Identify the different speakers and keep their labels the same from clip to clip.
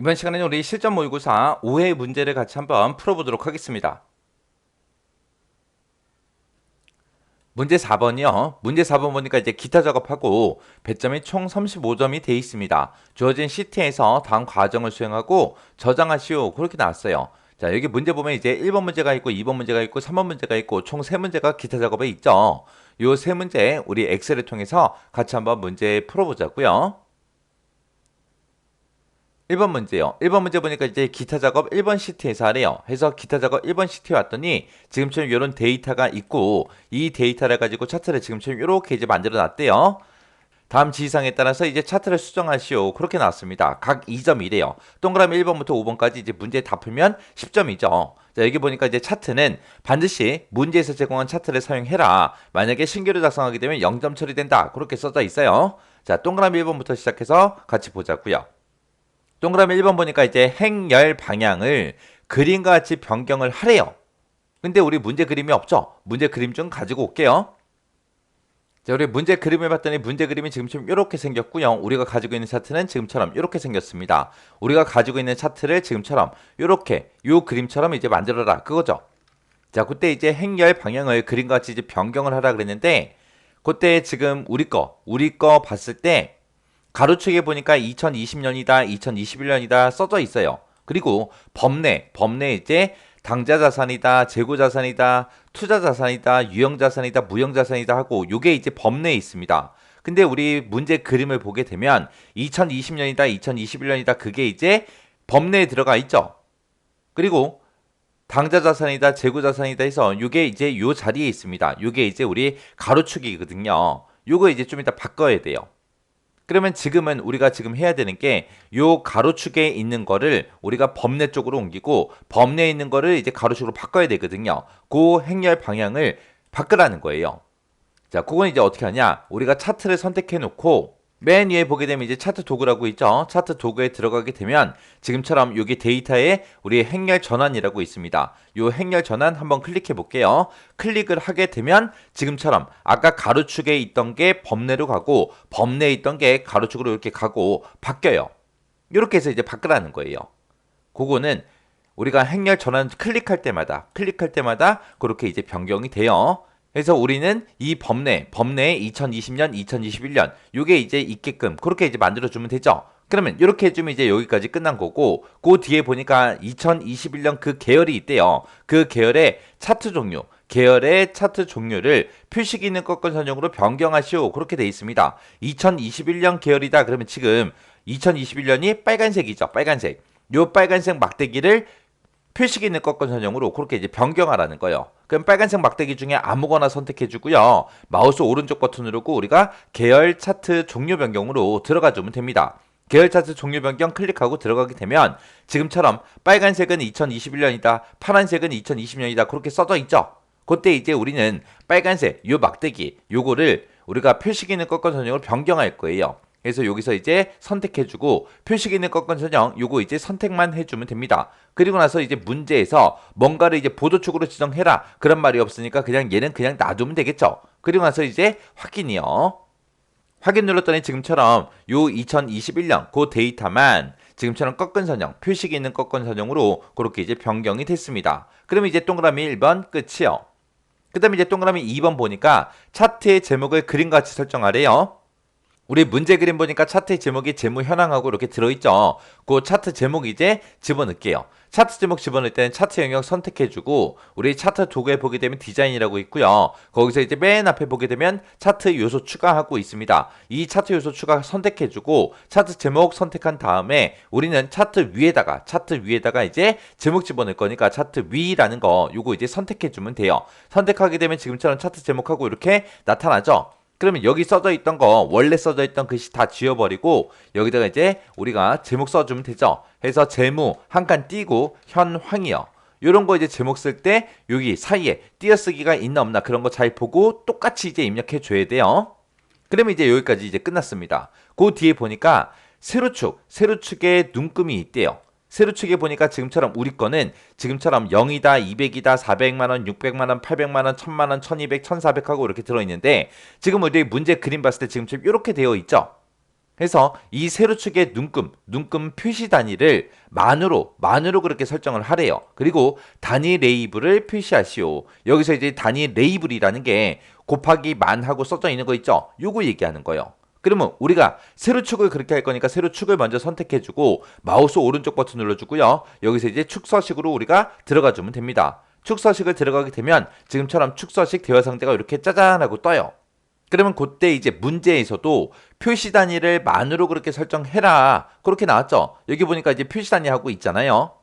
Speaker 1: 이번 시간에는 우리 실전 모의고사 5회 문제를 같이 한번 풀어보도록 하겠습니다. 문제 4번이요. 문제 4번 보니까 이제 기타 작업하고 배점이 총 35점이 돼 있습니다. 주어진 시트에서 다음 과정을 수행하고 저장하시오. 그렇게 나왔어요. 자, 여기 문제 보면 이제 1번 문제가 있고 2번 문제가 있고 3번 문제가 있고 총 3문제가 기타 작업에 있죠. 요 3문제 우리 엑셀을 통해서 같이 한번 문제 풀어보자고요. 1번 문제요. 1번 문제 보니까 이제 기타 작업 1번 시트에서 하래요. 해서 기타 작업 1번 시트에 왔더니 지금처럼 이런 데이터가 있고 이 데이터를 가지고 차트를 지금처럼 이렇게 이제 만들어 놨대요. 다음 지시사항에 따라서 이제 차트를 수정하시오. 그렇게 나왔습니다. 각 2점이래요. 동그라미 1번부터 5번까지 이제 문제 다 풀면 10점이죠. 자, 여기 보니까 이제 차트는 반드시 문제에서 제공한 차트를 사용해라. 만약에 신규로 작성하게 되면 0점 처리된다. 그렇게 써져 있어요. 자, 동그라미 1번부터 시작해서 같이 보자고요. 동그라미 1번 보니까 이제 행열 방향을 그림과 같이 변경을 하래요. 근데 우리 문제 그림이 없죠? 문제 그림 좀 가지고 올게요. 자, 우리 문제 그림을 봤더니 문제 그림이 지금처럼 이렇게 생겼고요. 우리가 가지고 있는 차트는 지금처럼 이렇게 생겼습니다. 우리가 가지고 있는 차트를 지금처럼 이렇게 요 그림처럼 이제 만들어라 그거죠. 자, 그때 이제 행열 방향을 그림과 같이 이제 변경을 하라 그랬는데 그때 지금 우리 거 봤을 때 가로축에 보니까 2020년이다, 2021년이다 써져 있어요. 그리고 범례 이제 당좌자산이다, 재고자산이다, 투자자산이다, 유형자산이다, 무형자산이다 하고 요게 이제 범례에 있습니다. 근데 우리 문제 그림을 보게 되면 2020년이다, 2021년이다 그게 이제 범례에 들어가 있죠. 그리고 당좌자산이다, 재고자산이다 해서 요게 이제 요 자리에 있습니다. 요게 이제 우리 가로축이거든요. 요거 이제 좀 이따 바꿔야 돼요. 그러면 지금은 우리가 지금 해야 되는 게 요 가로축에 있는 거를 우리가 범례 쪽으로 옮기고 범례에 있는 거를 이제 가로축으로 바꿔야 되거든요. 그 행렬 방향을 바꾸라는 거예요. 자, 그건 이제 어떻게 하냐? 우리가 차트를 선택해 놓고 맨 위에 보게 되면 이제 차트 도구라고 있죠. 차트 도구에 들어가게 되면 지금처럼 여기 데이터에 우리 행렬 전환이라고 있습니다. 요 행렬 전환 한번 클릭해 볼게요. 클릭을 하게 되면 지금처럼 아까 가로축에 있던 게 범례로 가고 범례에 있던 게 가로축으로 이렇게 가고 바뀌어요. 이렇게 해서 이제 바꾸라는 거예요. 그거는 우리가 행렬 전환 클릭할 때마다 그렇게 이제 변경이 돼요. 그래서 우리는 이 범례에 2020년, 2021년 요게 이제 있게끔 그렇게 이제 만들어주면 되죠. 그러면 이렇게 해주면 이제 여기까지 끝난 거고 그 뒤에 보니까 2021년 그 계열이 있대요. 그 계열의 차트 종류 계열의 차트 종류를 표시기 있는 꺾은 선형으로 변경하시오. 그렇게 돼 있습니다. 2021년 계열이다. 그러면 지금 2021년이 빨간색이죠. 빨간색. 요 빨간색 막대기를 표시기 있는 꺾은 선형으로 그렇게 이제 변경하라는 거예요. 그럼 빨간색 막대기 중에 아무거나 선택해 주고요. 마우스 오른쪽 버튼 누르고 우리가 계열 차트 종류 변경으로 들어가 주면 됩니다. 계열 차트 종류 변경 클릭하고 들어가게 되면 지금처럼 빨간색은 2021년이다. 파란색은 2020년이다. 그렇게 써져 있죠. 그때 이제 우리는 빨간색 요 막대기 요거를 우리가 표시기 있는 꺾은 선형으로 변경할 거예요. 그래서 여기서 이제 선택해주고 표시기 있는 꺾은 선형 요거 이제 선택만 해주면 됩니다. 그리고 나서 이제 문제에서 뭔가를 이제 보도축으로 지정해라 그런 말이 없으니까 그냥 얘는 그냥 놔두면 되겠죠. 그리고 나서 이제 확인이요. 확인 눌렀더니 지금처럼 요 2021년 그 데이터만 지금처럼 꺾은 선형 표시기 있는 꺾은 선형으로 그렇게 이제 변경이 됐습니다. 그러면 이제 동그라미 1번 끝이요. 그 다음에 이제 동그라미 2번 보니까 차트의 제목을 그림같이 설정하래요. 우리 문제 그림 보니까 차트의 제목이 재무 현황하고 이렇게 들어있죠. 그 차트 제목 이제 집어넣을게요. 차트 제목 집어넣을 때는 차트 영역 선택해주고 우리 차트 도구에 보게 되면 디자인이라고 있고요. 거기서 이제 맨 앞에 보게 되면 차트 요소 추가하고 있습니다. 이 차트 요소 추가 선택해주고 차트 제목 선택한 다음에 우리는 차트 위에다가 이제 제목 집어넣을 거니까 차트 위라는 거 요거 이제 선택해주면 돼요. 선택하게 되면 지금처럼 차트 제목하고 이렇게 나타나죠. 그러면 여기 써져 있던 거 원래 써져 있던 글씨 다 지워버리고 여기다가 이제 우리가 제목 써주면 되죠. 해서 재무 한 칸 띄고 현황이요. 요런 거 이제 제목 쓸 때 여기 사이에 띄어쓰기가 있나 없나 그런 거 잘 보고 똑같이 이제 입력해 줘야 돼요. 그러면 이제 여기까지 이제 끝났습니다. 그 뒤에 보니까 세로축에 눈금이 있대요. 세로축에 보니까 지금처럼 우리 거는 지금처럼 0이다, 200이다, 400만원, 600만원, 800만원, 1000만원, 1200, 1400 하고 이렇게 들어있는데 지금 우리 문제 그림 봤을 때 지금처럼 이렇게 되어 있죠. 해서 이 세로축의 눈금 표시 단위를 만으로 그렇게 설정을 하래요. 그리고 단위 레이블을 표시하시오. 여기서 이제 단위 레이블이라는 게 곱하기 만하고 써져 있는 거 있죠? 요거 얘기하는 거예요. 그러면 우리가 세로축을 그렇게 할 거니까 세로축을 먼저 선택해주고 마우스 오른쪽 버튼 눌러주고요. 여기서 이제 축서식으로 우리가 들어가주면 됩니다. 축서식을 들어가게 되면 지금처럼 축서식 대화 상태가 이렇게 짜잔 하고 떠요. 그러면 그때 이제 문제에서도 표시 단위를 만으로 그렇게 설정해라. 그렇게 나왔죠. 여기 보니까 이제 표시 단위 하고 있잖아요.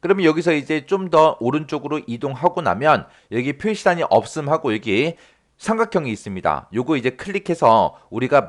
Speaker 1: 그러면 여기서 이제 좀 더 오른쪽으로 이동하고 나면 여기 표시 단위 없음 하고 여기 삼각형이 있습니다. 요거 이제 클릭해서 우리가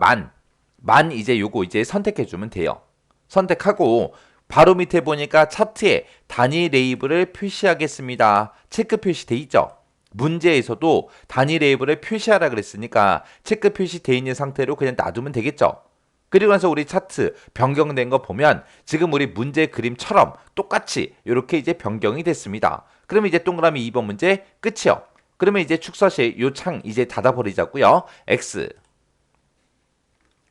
Speaker 1: 만 이제 요거 이제 선택해 주면 돼요. 선택하고 바로 밑에 보니까 차트에 단위 레이블을 표시하겠습니다. 체크 표시돼 있죠. 문제에서도 단위 레이블을 표시하라 그랬으니까 체크 표시돼 있는 상태로 그냥 놔두면 되겠죠. 그리고 나서 우리 차트 변경된 거 보면 지금 우리 문제 그림처럼 똑같이 이렇게 이제 변경이 됐습니다. 그러면 이제 동그라미 2번 문제 끝이요. 그러면 이제 축서식 요 창 이제 닫아버리자고요. X.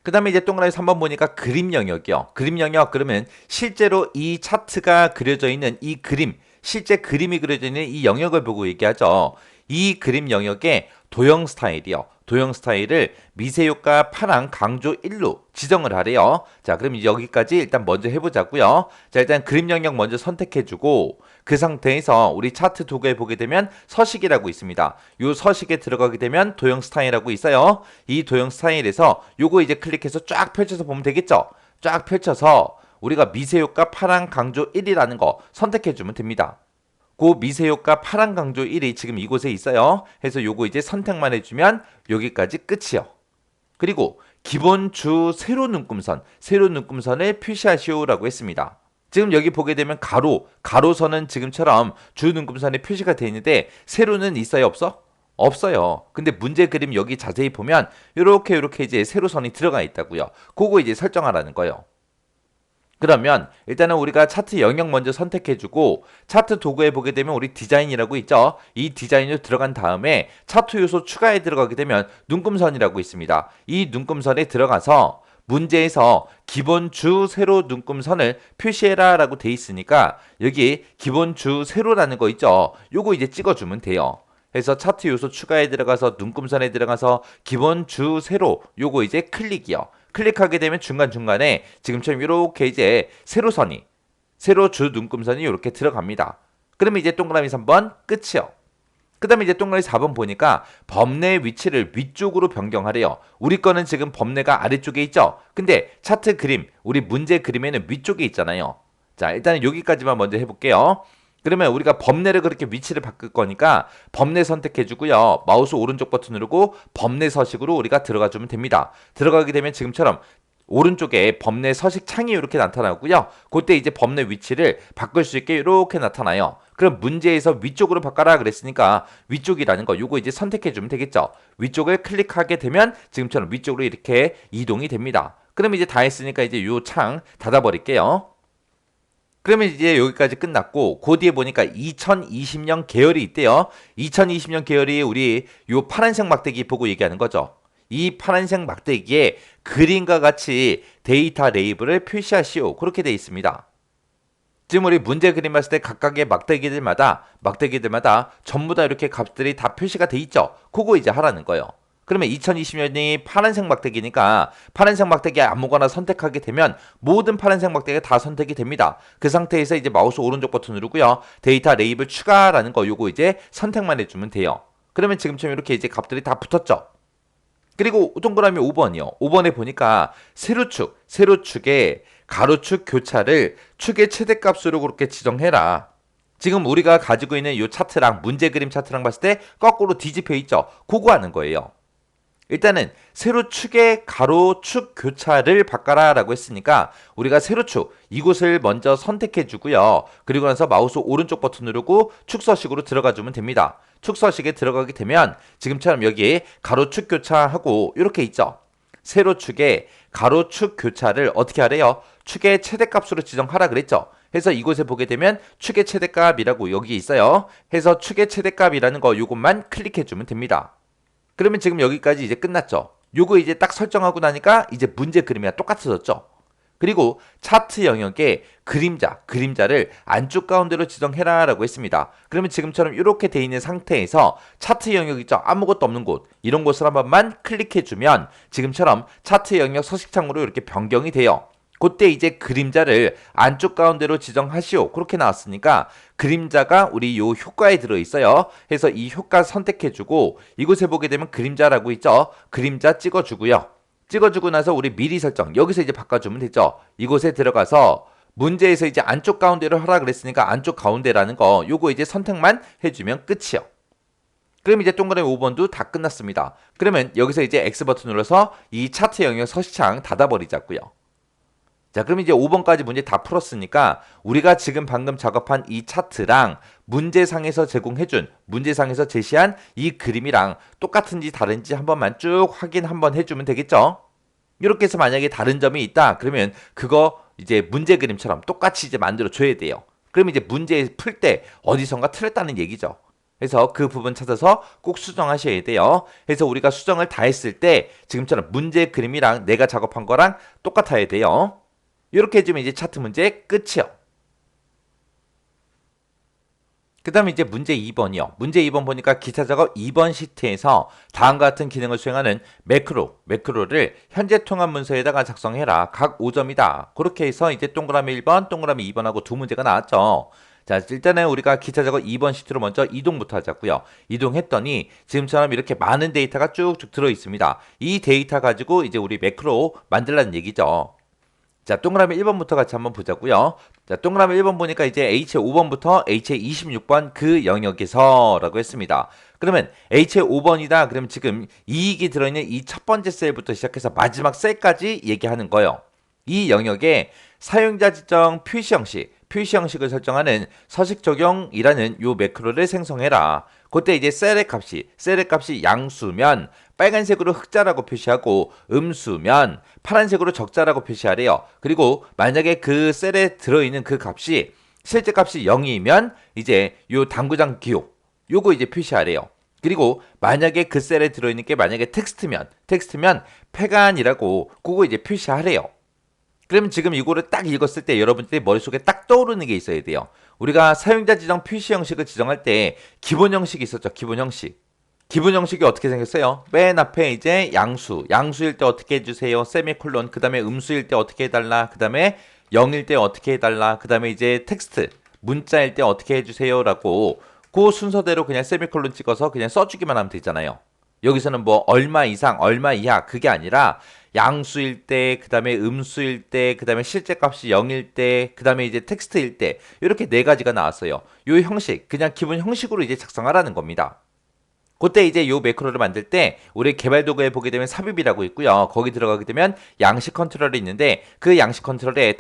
Speaker 1: 그 다음에 이제 동그라미 3번 보니까 그림 영역이요. 그림 영역 그러면 실제로 이 차트가 그려져 있는 이 그림, 실제 그림이 그려져 있는 이 영역을 보고 얘기하죠. 이 그림 영역의 도형 스타일이요. 도형 스타일을 미세효과 파랑 강조 1로 지정을 하래요. 자, 그럼 여기까지 일단 먼저 해보자고요. 자, 일단 그림 영역 먼저 선택해주고 그 상태에서 우리 차트 도구에 보게 되면 서식이라고 있습니다. 이 서식에 들어가게 되면 도형 스타일이라고 있어요. 이 도형 스타일에서 요거 이제 클릭해서 쫙 펼쳐서 보면 되겠죠. 쫙 펼쳐서 우리가 미세효과 파랑 강조 1이라는 거 선택해주면 됩니다. 그 미세효과 파란 강조 1이 지금 이곳에 있어요. 해서 요거 이제 선택만 해주면 여기까지 끝이요. 그리고 기본 주 세로 눈금선을 표시하시오라고 했습니다. 지금 여기 보게 되면 가로선은 지금처럼 주 눈금선에 표시가 되어 있는데 세로는 있어요, 없어? 없어요. 근데 문제 그림 여기 자세히 보면 요렇게 이제 세로선이 들어가 있다고요. 그거 이제 설정하라는 거예요. 그러면 일단은 우리가 차트 영역 먼저 선택해주고 차트 도구에 보게 되면 우리 디자인이라고 있죠. 이 디자인으로 들어간 다음에 차트 요소 추가에 들어가게 되면 눈금선이라고 있습니다. 이 눈금선에 들어가서 문제에서 기본 주 세로 눈금선을 표시해라 라고 돼 있으니까 여기 기본 주 세로라는 거 있죠. 요거 이제 찍어주면 돼요. 해서 차트 요소 추가에 들어가서 눈금선에 들어가서 기본 주 세로 요거 이제 클릭이요. 클릭하게 되면 중간중간에 지금처럼 이렇게 이제 세로 주 눈금선이 이렇게 들어갑니다. 그러면 이제 동그라미 3번 끝이요. 그 다음에 이제 동그라미 4번 보니까 범례 위치를 위쪽으로 변경하래요. 우리 거는 지금 범례가 아래쪽에 있죠. 근데 차트 그림, 우리 문제 그림에는 위쪽에 있잖아요. 자, 일단은 여기까지만 먼저 해볼게요. 그러면 우리가 범례를 그렇게 위치를 바꿀 거니까 범례 선택해주고요. 마우스 오른쪽 버튼 누르고 범례 서식으로 우리가 들어가주면 됩니다. 들어가게 되면 지금처럼 오른쪽에 범례 서식 창이 이렇게 나타나고요. 그때 이제 범례 위치를 바꿀 수 있게 이렇게 나타나요. 그럼 문제에서 위쪽으로 바꿔라 그랬으니까 위쪽이라는 거 요거 이제 선택해주면 되겠죠. 위쪽을 클릭하게 되면 지금처럼 위쪽으로 이렇게 이동이 됩니다. 그럼 이제 다 했으니까 이제 요 창 닫아버릴게요. 그러면 이제 여기까지 끝났고 그 뒤에 보니까 2020년 계열이 있대요. 2020년 계열이 우리 요 파란색 막대기 보고 얘기하는 거죠. 이 파란색 막대기에 그림과 같이 데이터 레이블을 표시하시오. 그렇게 되어 있습니다. 지금 우리 문제 그림 봤을 때 각각의 막대기들마다 전부 다 이렇게 값들이 다 표시가 돼 있죠. 그거 이제 하라는 거예요. 그러면 2020년이 파란색 막대기니까 파란색 막대기 아무거나 선택하게 되면 모든 파란색 막대기가 다 선택이 됩니다. 그 상태에서 이제 마우스 오른쪽 버튼 누르고요. 데이터 레이블 추가라는 거 요거 이제 선택만 해주면 돼요. 그러면 지금처럼 이렇게 이제 값들이 다 붙었죠. 그리고 동그라미 5번이요. 5번에 보니까 세로축에 가로축 교차를 축의 최대값으로 그렇게 지정해라. 지금 우리가 가지고 있는 이 차트랑 문제 그림 차트랑 봤을 때 거꾸로 뒤집혀 있죠. 그거 하는 거예요. 일단은 세로축의 가로축 교차를 바꿔라 라고 했으니까 우리가 세로축 이곳을 먼저 선택해 주고요. 그리고 나서 마우스 오른쪽 버튼 누르고 축서식으로 들어가 주면 됩니다. 축서식에 들어가게 되면 지금처럼 여기 가로축 교차하고 이렇게 있죠. 세로축의 가로축 교차를 어떻게 하래요? 축의 최대값으로 지정하라 그랬죠. 해서 이곳에 보게 되면 축의 최대값이라고 여기 있어요. 해서 축의 최대값이라는 거 이것만 클릭해 주면 됩니다. 그러면 지금 여기까지 이제 끝났죠. 요거 이제 딱 설정하고 나니까 이제 문제 그림이랑 똑같아졌죠. 그리고 차트 영역에 그림자를 안쪽 가운데로 지정해라 라고 했습니다. 그러면 지금처럼 이렇게 돼 있는 상태에서 차트 영역 있죠. 아무것도 없는 곳, 이런 곳을 한 번만 클릭해주면 지금처럼 차트 영역 서식창으로 이렇게 변경이 돼요. 그때 이제 그림자를 안쪽 가운데로 지정하시오. 그렇게 나왔으니까 그림자가 우리 요 효과에 들어있어요. 해서 이 효과 선택해주고 이곳에 보게 되면 그림자라고 있죠. 그림자 찍어주고요. 찍어주고 나서 우리 미리 설정 여기서 이제 바꿔주면 되죠. 이곳에 들어가서 문제에서 이제 안쪽 가운데로 하라 그랬으니까 안쪽 가운데라는 거 요거 이제 선택만 해주면 끝이요. 그럼 이제 동그라미 5번도 다 끝났습니다. 그러면 여기서 이제 X 버튼 눌러서 이 차트 영역 서식창 닫아버리자고요. 자, 그럼 이제 5번까지 문제 다 풀었으니까 우리가 지금 방금 작업한 이 차트랑 문제상에서 문제상에서 제시한 이 그림이랑 똑같은지 다른지 한 번만 쭉 확인 한번 해주면 되겠죠? 이렇게 해서 만약에 다른 점이 있다 그러면 그거 이제 문제 그림처럼 똑같이 이제 만들어 줘야 돼요. 그럼 이제 문제 풀 때 어디선가 틀렸다는 얘기죠. 그래서 그 부분 찾아서 꼭 수정하셔야 돼요. 그래서 우리가 수정을 다 했을 때 지금처럼 문제 그림이랑 내가 작업한 거랑 똑같아야 돼요. 이렇게 해주면 이제 차트 문제 끝이요. 그 다음에 이제 문제 2번이요. 문제 2번 보니까 기타 작업 2번 시트에서 다음과 같은 기능을 수행하는 매크로를 현재 통합 문서에다가 작성해라. 각 5점이다. 그렇게 해서 이제 동그라미 1번, 동그라미 2번하고 두 문제가 나왔죠. 자, 일단은 우리가 기타 작업 2번 시트로 먼저 이동부터 하자고요. 이동했더니 지금처럼 이렇게 많은 데이터가 쭉쭉 들어 있습니다. 이 데이터 가지고 이제 우리 매크로 만들라는 얘기죠. 자, 동그라미 1번부터 같이 한번 보자고요. 자, 동그라미 1번 보니까 이제 H의 5번부터 H의 26번 그 영역에서 라고 했습니다. 그러면 H의 5번이다. 그러면 지금 이익이 들어있는 이 첫 번째 셀부터 시작해서 마지막 셀까지 얘기하는 거예요. 이 영역에 사용자 지정 표시 형식을 설정하는 서식 적용이라는 요 매크로를 생성해라. 그때 이제 셀의 값이 양수면 빨간색으로 흑자라고 표시하고 음수면 파란색으로 적자라고 표시하래요. 그리고 만약에 그 셀에 들어있는 그 값이 실제 값이 0이면 이제 요 당구장 기호 요거 이제 표시하래요. 그리고 만약에 그 셀에 들어있는 게 만약에 텍스트면 폐간이라고 그거 이제 표시하래요. 그러면 지금 이거를 딱 읽었을 때 여러분들이 머릿속에 딱 떠오르는 게 있어야 돼요. 우리가 사용자 지정 표시 형식을 지정할 때 기본 형식이 있었죠. 기본 형식이 어떻게 생겼어요? 맨 앞에 이제 양수일 때 어떻게 해주세요? 세미콜론, 그 다음에 음수일 때 어떻게 해달라? 그 다음에 0일 때 어떻게 해달라? 그 다음에 이제 텍스트, 문자일 때 어떻게 해주세요? 라고 그 순서대로 그냥 세미콜론 찍어서 그냥 써주기만 하면 되잖아요. 여기서는 뭐 얼마 이상, 얼마 이하 그게 아니라 양수일 때, 그 다음에 음수일 때, 그 다음에 실제 값이 0일 때, 그 다음에 이제 텍스트일 때 이렇게 네 가지가 나왔어요. 요 형식, 그냥 기본 형식으로 이제 작성하라는 겁니다. 그때 이제 요 매크로를 만들 때 우리 개발 도구에 보게 되면 삽입이라고 있고요. 거기 들어가게 되면 양식 컨트롤이 있는데 그 양식 컨트롤의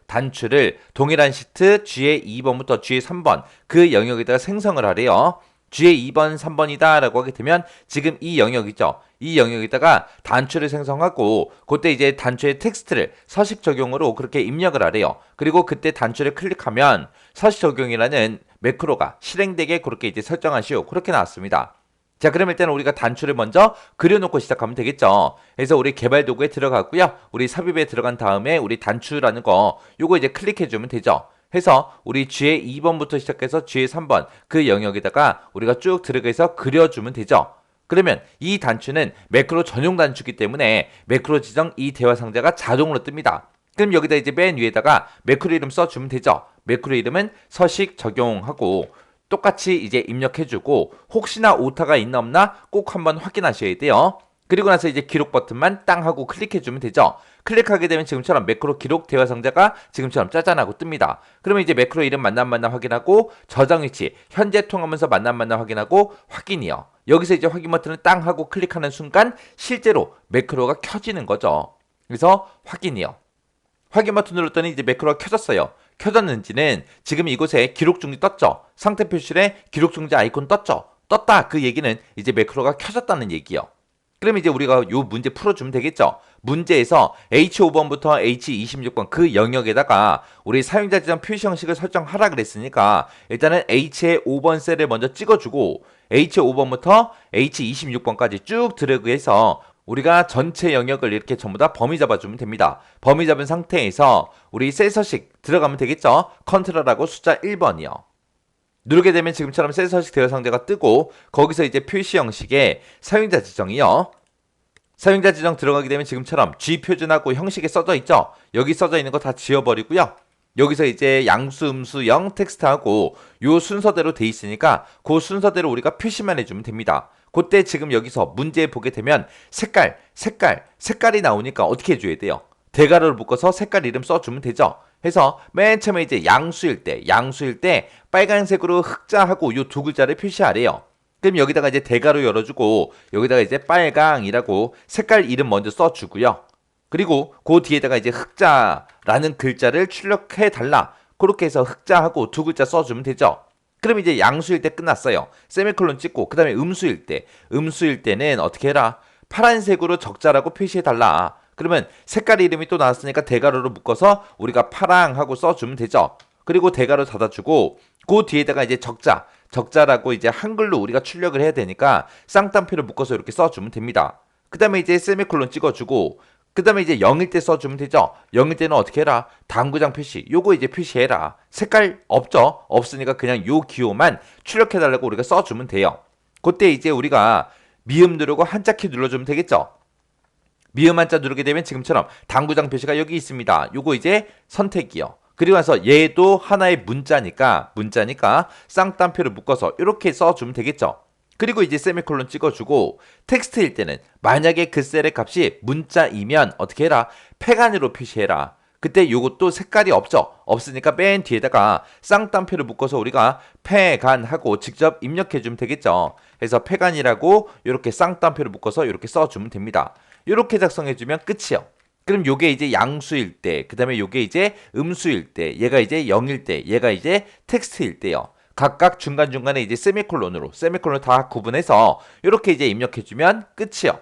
Speaker 1: 단추를 동일한 시트 G의 2번부터 G의 3번 그 영역에다가 생성을 하래요. G의 2번, 3번이다 라고 하게 되면 지금 이 영역이죠. 이 영역에다가 단추를 생성하고 그때 이제 단추의 텍스트를 서식 적용으로 그렇게 입력을 하래요. 그리고 그때 단추를 클릭하면 서식 적용이라는 매크로가 실행되게 그렇게 이제 설정하시오. 그렇게 나왔습니다. 자, 그럼 일단 우리가 단추를 먼저 그려놓고 시작하면 되겠죠. 그래서 우리 개발 도구에 들어가고요. 우리 삽입에 들어간 다음에 우리 단추라는 거 요거 이제 클릭해주면 되죠. 해서 우리 G의 2번부터 시작해서 G의 3번 그 영역에다가 우리가 쭉 들어가서 그려주면 되죠. 그러면 이 단추는 매크로 전용 단추이기 때문에 매크로 지정 이 대화 상자가 자동으로 뜹니다. 그럼 여기다 이제 맨 위에다가 매크로 이름 써주면 되죠. 매크로 이름은 서식 적용하고 똑같이 이제 입력해주고 혹시나 오타가 있나 없나 꼭 한번 확인하셔야 돼요. 그리고 나서 이제 기록 버튼만 땅 하고 클릭해주면 되죠. 클릭하게 되면 지금처럼 매크로 기록 대화 상자가 지금처럼 짜잔하고 뜹니다. 그러면 이제 매크로 이름 만남 확인하고 저장 위치 현재 통하면서 만남 확인하고 확인이요. 여기서 이제 확인 버튼을 땅 하고 클릭하는 순간 실제로 매크로가 켜지는 거죠. 그래서 확인이요. 확인 버튼 눌렀더니 이제 매크로가 켜졌어요. 켜졌는지는 지금 이곳에 기록 중지 떴죠. 상태 표시에 기록 중지 아이콘 떴죠. 떴다 그 얘기는 이제 매크로가 켜졌다는 얘기요. 그럼 이제 우리가 요 문제 풀어주면 되겠죠. 문제에서 H5번부터 H26번 그 영역에다가 우리 사용자 지정 표시 형식을 설정하라 그랬으니까 일단은 H의 5번 셀을 먼저 찍어주고 H의 5번부터 H26번까지 쭉 드래그해서 우리가 전체 영역을 이렇게 전부 다 범위 잡아주면 됩니다. 범위 잡은 상태에서 우리 셀 서식 들어가면 되겠죠? 컨트롤하고 숫자 1번이요. 누르게 되면 지금처럼 셀 서식 대여 상자가 뜨고 거기서 이제 표시 형식에 사용자 지정이요. 사용자 지정 들어가게 되면 지금처럼 G 표준하고 형식에 써져 있죠? 여기 써져 있는 거 다 지워버리고요. 여기서 이제 양수, 음수, 영, 텍스트하고 요 순서대로 돼 있으니까 그 순서대로 우리가 표시만 해주면 됩니다. 그때 지금 여기서 문제 보게 되면 색깔이 나오니까 어떻게 해줘야 돼요? 대괄호를 묶어서 색깔 이름 써주면 되죠. 해서 맨 처음에 이제 양수일 때 빨간색으로 흑자하고 요 두 글자를 표시하래요. 그럼 여기다가 이제 대괄호 열어주고 여기다가 이제 빨강이라고 색깔 이름 먼저 써주고요. 그리고 그 뒤에다가 이제 흑자라는 글자를 출력해 달라. 그렇게 해서 흑자하고 두 글자 써주면 되죠. 그럼 이제 양수일 때 끝났어요. 세미콜론 찍고 그 다음에 음수일 때는 어떻게 해라? 파란색으로 적자라고 표시해 달라. 그러면 색깔 이름이 또 나왔으니까 대괄호로 묶어서 우리가 파랑하고 써주면 되죠. 그리고 대괄호 닫아주고 그 뒤에다가 이제 적자라고 이제 한글로 우리가 출력을 해야 되니까 쌍따옴표를 묶어서 이렇게 써주면 됩니다. 그 다음에 이제 세미콜론 찍어주고 그 다음에 이제 0일 때 써주면 되죠. 0일 때는 어떻게 해라? 당구장 표시. 요거 이제 표시해라. 색깔 없죠? 없으니까 그냥 요 기호만 출력해달라고 우리가 써주면 돼요. 그때 이제 우리가 미음 누르고 한자 키 눌러주면 되겠죠? 미음 한자 누르게 되면 지금처럼 당구장 표시가 여기 있습니다. 요거 이제 선택이요. 그리고 나서 얘도 하나의 문자니까 쌍따옴표를 묶어서 이렇게 써주면 되겠죠. 그리고 이제 세미콜론 찍어주고 텍스트일 때는 만약에 그 셀의 값이 문자이면 어떻게 해라? 폐간으로 표시해라. 그때 요것도 색깔이 없죠? 없으니까 맨 뒤에다가 쌍따옴표를 묶어서 우리가 폐간하고 직접 입력해주면 되겠죠. 그래서 폐간이라고 이렇게 쌍따옴표를 묶어서 이렇게 써주면 됩니다. 이렇게 작성해주면 끝이요. 그럼 요게 이제 양수일 때, 그 다음에 요게 이제 음수일 때, 얘가 이제 0일 때, 얘가 이제 텍스트일 때요. 각각 중간중간에 이제 세미콜론을 다 구분해서 이렇게 이제 입력해주면 끝이요.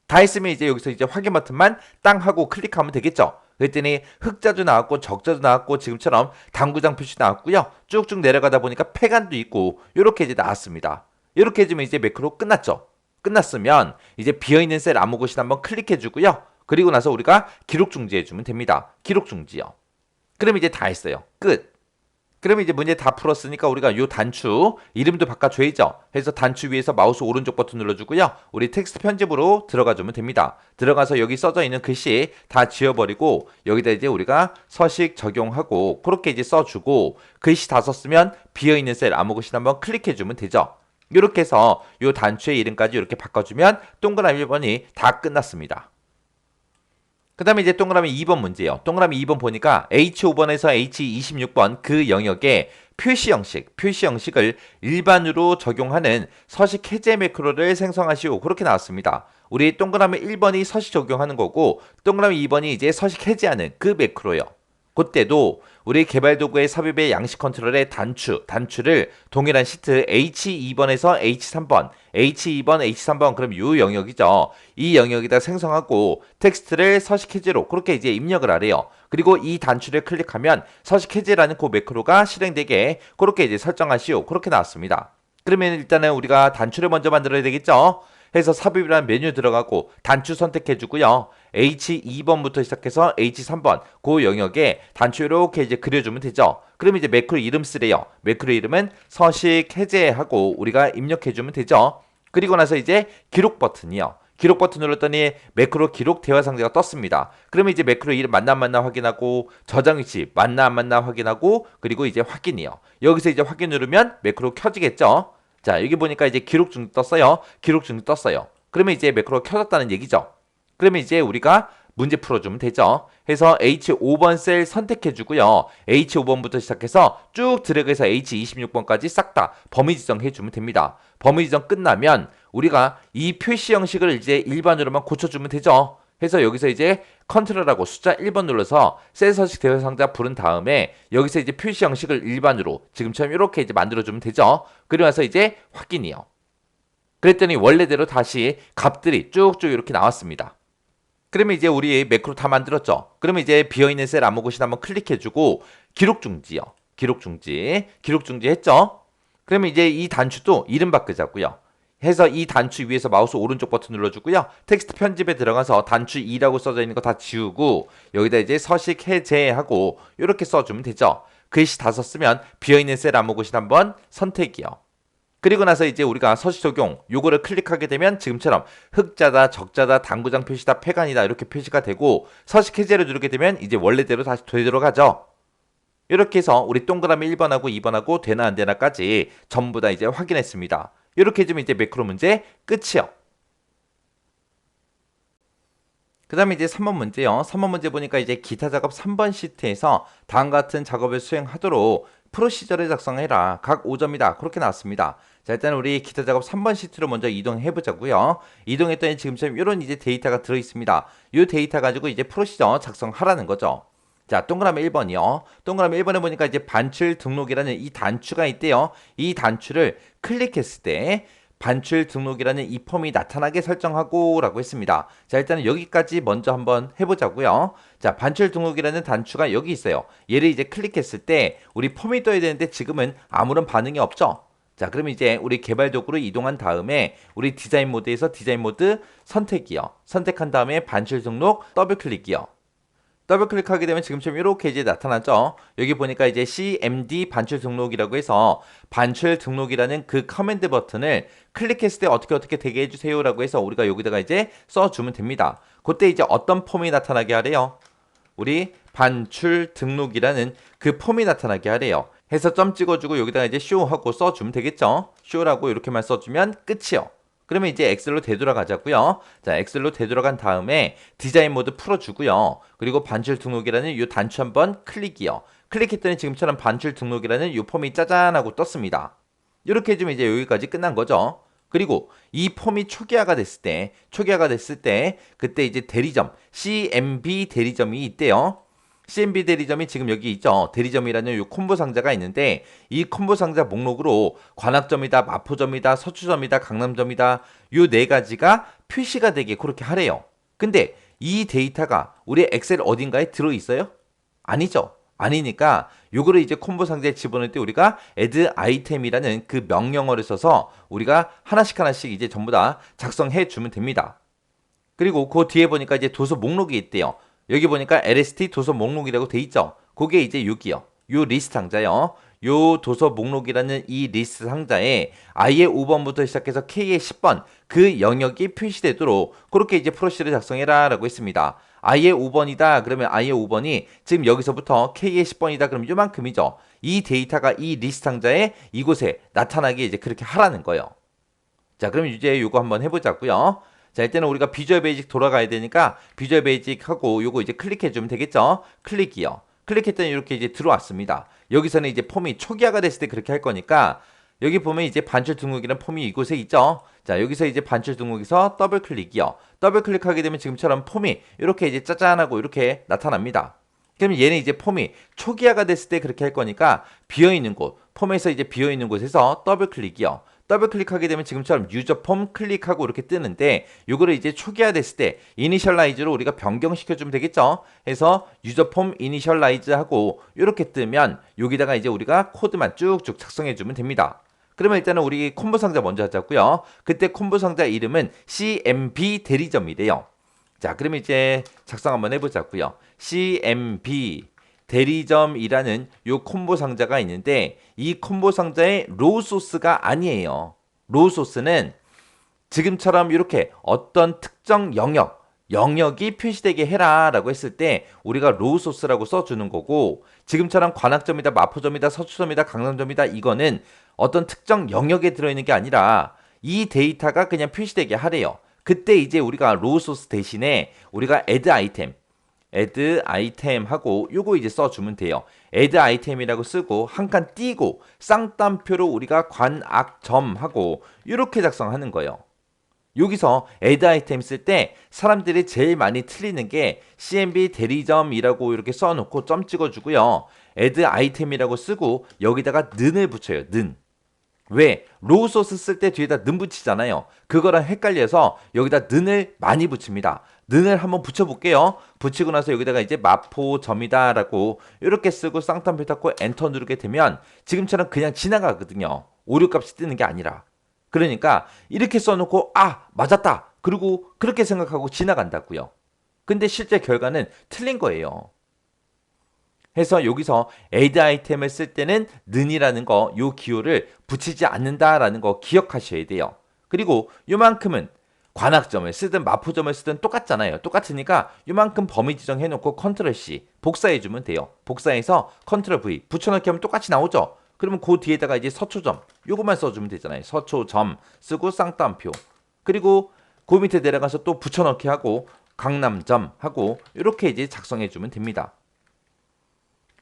Speaker 1: 다 했으면 이제 여기서 이제 확인 버튼만 땅 하고 클릭하면 되겠죠. 그랬더니 흑자도 나왔고 적자도 나왔고 지금처럼 당구장 표시 나왔고요. 쭉쭉 내려가다 보니까 폐간도 있고 이렇게 이제 나왔습니다. 이렇게 해주면 이제 매크로 끝났죠. 끝났으면 이제 비어있는 셀 아무 곳이나 한번 클릭해주고요. 그리고 나서 우리가 기록 중지해주면 됩니다. 기록 중지요. 그럼 이제 다 했어요. 끝. 그러면 이제 문제 다 풀었으니까 우리가 요 단추 이름도 바꿔줘야죠. 그래서 단추 위에서 마우스 오른쪽 버튼 눌러주고요. 우리 텍스트 편집으로 들어가주면 됩니다. 들어가서 여기 써져 있는 글씨 다 지워버리고 여기다 이제 우리가 서식 적용하고 그렇게 이제 써주고 글씨 다 썼으면 비어있는 셀 아무 곳이나 한번 클릭해주면 되죠. 이렇게 해서 요 단추의 이름까지 이렇게 바꿔주면 동그라미 1번이 다 끝났습니다. 그 다음에 이제 동그라미 2번 문제예요. 동그라미 2번 보니까 H5번에서 H26번 그 영역에 표시 형식을 일반으로 적용하는 서식 해제 매크로를 생성하시오. 그렇게 나왔습니다. 우리 동그라미 1번이 서식 적용하는 거고 동그라미 2번이 이제 서식 해제하는 그 매크로요. 그때도 우리 개발 도구의 삽입의 양식 컨트롤의 단추를 동일한 시트 H2번에서 H3번, H3번 그럼 이 영역이죠. 이 영역에다 생성하고 텍스트를 서식 해제로 그렇게 이제 입력을 하래요. 그리고 이 단추를 클릭하면 서식 해제라는 그 매크로가 실행되게 그렇게 이제 설정하시오. 그렇게 나왔습니다. 그러면 일단은 우리가 단추를 먼저 만들어야 되겠죠. 해서 삽입이라는 메뉴 들어가고 단추 선택해주고요. H2번부터 시작해서 H3번 그 영역에 단추 이렇게 이제 그려주면 되죠. 그럼 이제 매크로 이름 쓰래요. 매크로 이름은 서식 해제하고 우리가 입력해주면 되죠. 그리고 나서 이제 기록 버튼이요. 기록 버튼 눌렀더니 매크로 기록 대화 상자가 떴습니다. 그러면 이제 매크로 이름 맞나 안 맞나 확인하고 저장 위치 맞나 안 맞나 확인하고 그리고 이제 확인이요. 여기서 이제 확인 누르면 매크로 켜지겠죠. 자, 여기 보니까 이제 기록 중지 떴어요. 기록 중지 떴어요. 그러면 이제 매크로가 켜졌다는 얘기죠. 그러면 이제 우리가 문제 풀어주면 되죠. 해서 H5번 셀 선택해주고요. H5번부터 시작해서 쭉 드래그해서 H26번까지 싹 다 범위 지정해주면 됩니다. 범위 지정 끝나면 우리가 이 표시 형식을 이제 일반으로만 고쳐주면 되죠. 해서 여기서 이제 컨트롤하고 숫자 1번 눌러서 셀 서식 대화 상자 부른 다음에 여기서 이제 표시 형식을 일반으로 지금처럼 이렇게 이제 만들어주면 되죠. 그리고 나서 이제 확인이요. 그랬더니 원래대로 다시 값들이 쭉쭉 이렇게 나왔습니다. 그러면 이제 우리 매크로 다 만들었죠. 그러면 이제 비어있는 셀 아무 곳이나 한번 클릭해주고 기록 중지요. 기록 중지 했죠. 그러면 이제 이 단추도 이름 바꾸자고요. 해서 이 단추 위에서 마우스 오른쪽 버튼 눌러주고요. 텍스트 편집에 들어가서 단추 2라고 써져 있는 거 다 지우고 여기다 이제 서식 해제하고 이렇게 써주면 되죠. 글씨 다 썼으면 비어있는 셀 암호고시 한번 선택이요. 그리고 나서 이제 우리가 서식 적용 요거를 클릭하게 되면 지금처럼 흑자다, 적자다, 당구장 표시다, 폐간이다 이렇게 표시가 되고 서식 해제를 누르게 되면 이제 원래대로 다시 되돌아가죠. 이렇게 해서 우리 동그라미 1번하고 2번하고 되나 안 되나까지 전부 다 이제 확인했습니다. 이렇게 해주면 이제 매크로 문제 끝이요. 그 다음에 이제 3번 문제요. 3번 문제 보니까 이제 기타 작업 3번 시트에서 다음과 같은 작업을 수행하도록 프로시저를 작성해라. 각 5점이다. 그렇게 나왔습니다. 자, 일단 우리 기타 작업 3번 시트로 먼저 이동해 보자고요. 이동했더니 지금처럼 이런 이제 데이터가 들어 있습니다. 이 데이터 가지고 이제 프로시저 작성하라는 거죠. 자, 동그라미 1번이요. 동그라미 1번에 보니까 이제 반출 등록이라는 이 단추가 있대요. 이 단추를 클릭했을 때 반출 등록이라는 이 폼이 나타나게 설정하고 라고 했습니다. 자, 일단은 여기까지 먼저 한번 해보자고요. 자, 반출 등록이라는 단추가 여기 있어요. 얘를 이제 클릭했을 때 우리 폼이 떠야 되는데 지금은 아무런 반응이 없죠. 자, 그럼 이제 우리 개발 도구로 이동한 다음에 우리 디자인 모드에서 디자인 모드 선택이요. 선택한 다음에 반출 등록 더블 클릭이요. 더블 클릭하게 되면 지금처럼 이렇게 이제 나타나죠. 여기 보니까 이제 CMD 반출 등록이라고 해서 반출 등록이라는 그 커맨드 버튼을 클릭했을 때 어떻게 되게 해주세요라고 해서 우리가 여기다가 이제 써주면 됩니다. 그때 이제 어떤 폼이 나타나게 하래요? 우리 반출 등록이라는 그 폼이 나타나게 하래요. 해서 점 찍어주고 여기다가 이제 쇼하고 써주면 되겠죠. 쇼라고 이렇게만 써주면 끝이요. 그러면 이제 엑셀로 되돌아가자고요. 자, 엑셀로 되돌아간 다음에 디자인 모드 풀어주고요. 그리고 반출 등록이라는 이 단추 한번 클릭이요. 클릭했더니 지금처럼 반출 등록이라는 이 폼이 짜잔하고 떴습니다. 이렇게 해주면 이제 여기까지 끝난 거죠. 그리고 이 폼이 초기화가 됐을 때 그때 이제 대리점 CMB 대리점이 있대요. CMB 대리점이 지금 여기 있죠. 대리점이라는 이 콤보 상자가 있는데 이 콤보 상자 목록으로 관악점이다, 마포점이다, 서초점이다, 강남점이다 이 네 가지가 표시가 되게 그렇게 하래요. 근데 이 데이터가 우리 엑셀 어딘가에 들어있어요? 아니죠. 아니니까 요거를 이제 콤보 상자에 집어넣을 때 우리가 add item이라는 그 명령어를 써서 우리가 하나씩 이제 전부 다 작성해 주면 됩니다. 그리고 그 뒤에 보니까 이제 도서 목록이 있대요. 여기 보니까 LST 도서 목록이라고 돼 있죠. 그게 이제 여기요. 요 리스트 상자요. 요 도서 목록이라는 이 리스트 상자에 I의 5번부터 시작해서 K의 10번 그 영역이 표시되도록 그렇게 이제 프로시를 작성해라 라고 했습니다. I의 5번이다 그러면 I의 5번이 지금 여기서부터 K의 10번이다 그러면 요만큼이죠. 이 데이터가 이 리스트 상자에 이곳에 나타나게 이제 그렇게 하라는 거예요. 자, 그럼 이제 요거 한번 해보자고요. 자, 일단은 우리가 비주얼 베이직 돌아가야 되니까 비주얼 베이직 하고 요거 이제 클릭해 주면 되겠죠. 클릭이요. 클릭했더니 이렇게 이제 들어왔습니다. 여기서는 이제 폼이 초기화가 됐을 때 그렇게 할 거니까 여기 보면 이제 반출 등록이라는 폼이 이곳에 있죠. 자, 여기서 이제 반출 등록에서 더블 클릭이요. 더블 클릭하게 되면 지금처럼 폼이 이렇게 이제 짜잔하고 이렇게 나타납니다. 그러면 얘는 이제 폼이 초기화가 됐을 때 그렇게 할 거니까 비어있는 곳, 폼에서 이제 비어있는 곳에서 더블 클릭이요. 더블 클릭하게 되면 지금처럼 유저 폼 클릭하고 이렇게 뜨는데 요거를 이제 초기화 됐을 때 이니셜라이즈로 우리가 변경시켜 주면 되겠죠. 해서 유저 폼 이니셜라이즈 하고 이렇게 뜨면 여기다가 이제 우리가 코드만 쭉쭉 작성해 주면 됩니다. 그러면 일단은 우리 콤보 상자 먼저 하자고요. 그때 콤보 상자 이름은 CMB 대리점이래요. 자, 그럼 이제 작성 한번 해보자고요. CMB 대리점이라는 요 콤보 상자가 있는데 이 콤보 상자의 로우 소스가 아니에요. 로우 소스는 지금처럼 이렇게 어떤 특정 영역이 표시되게 해라 라고 했을 때 우리가 로우 소스라고 써주는 거고 지금처럼 관악점이다, 마포점이다, 서초점이다, 강남점이다 이거는 어떤 특정 영역에 들어있는 게 아니라 이 데이터가 그냥 표시되게 하래요. 그때 이제 우리가 로우 소스 대신에 우리가 add item 하고 요거 이제 써주면 돼요. add item이라고 쓰고 한 칸 띄고 쌍따옴표로 우리가 관악점 하고 이렇게 작성하는 거예요. 여기서 add item 쓸 때 사람들이 제일 많이 틀리는 게 CMB 대리점이라고 이렇게 써놓고 점 찍어주고요. add item이라고 쓰고 여기다가 는을 붙여요. 는. 왜? 로우 소스 쓸 때 뒤에다 는 붙이잖아요. 그거랑 헷갈려서 여기다 는을 많이 붙입니다. 는을 한번 붙여볼게요. 붙이고 나서 여기다가 이제 마포점이다 라고 이렇게 쓰고 쌍따옴표 닫고 엔터 누르게 되면 지금처럼 그냥 지나가거든요. 오류 값이 뜨는 게 아니라. 그러니까 이렇게 써놓고 아 맞았다 그리고 그렇게 생각하고 지나간다고요. 근데 실제 결과는 틀린 거예요. 해서 여기서 add 아이템을 쓸 때는 는이라는 거, 요 기호를 붙이지 않는다라는 거 기억하셔야 돼요. 그리고 요만큼은 관악점을 쓰든 마포점을 쓰든 똑같잖아요. 똑같으니까 요만큼 범위 지정해놓고 컨트롤 C 복사해주면 돼요. 복사해서 컨트롤 V 붙여넣기 하면 똑같이 나오죠. 그러면 그 뒤에다가 이제 서초점 요것만 써주면 되잖아요. 서초점 쓰고 쌍따옴표 그리고 그 밑에 내려가서 또 붙여넣기 하고 강남점 하고 이렇게 이제 작성해주면 됩니다.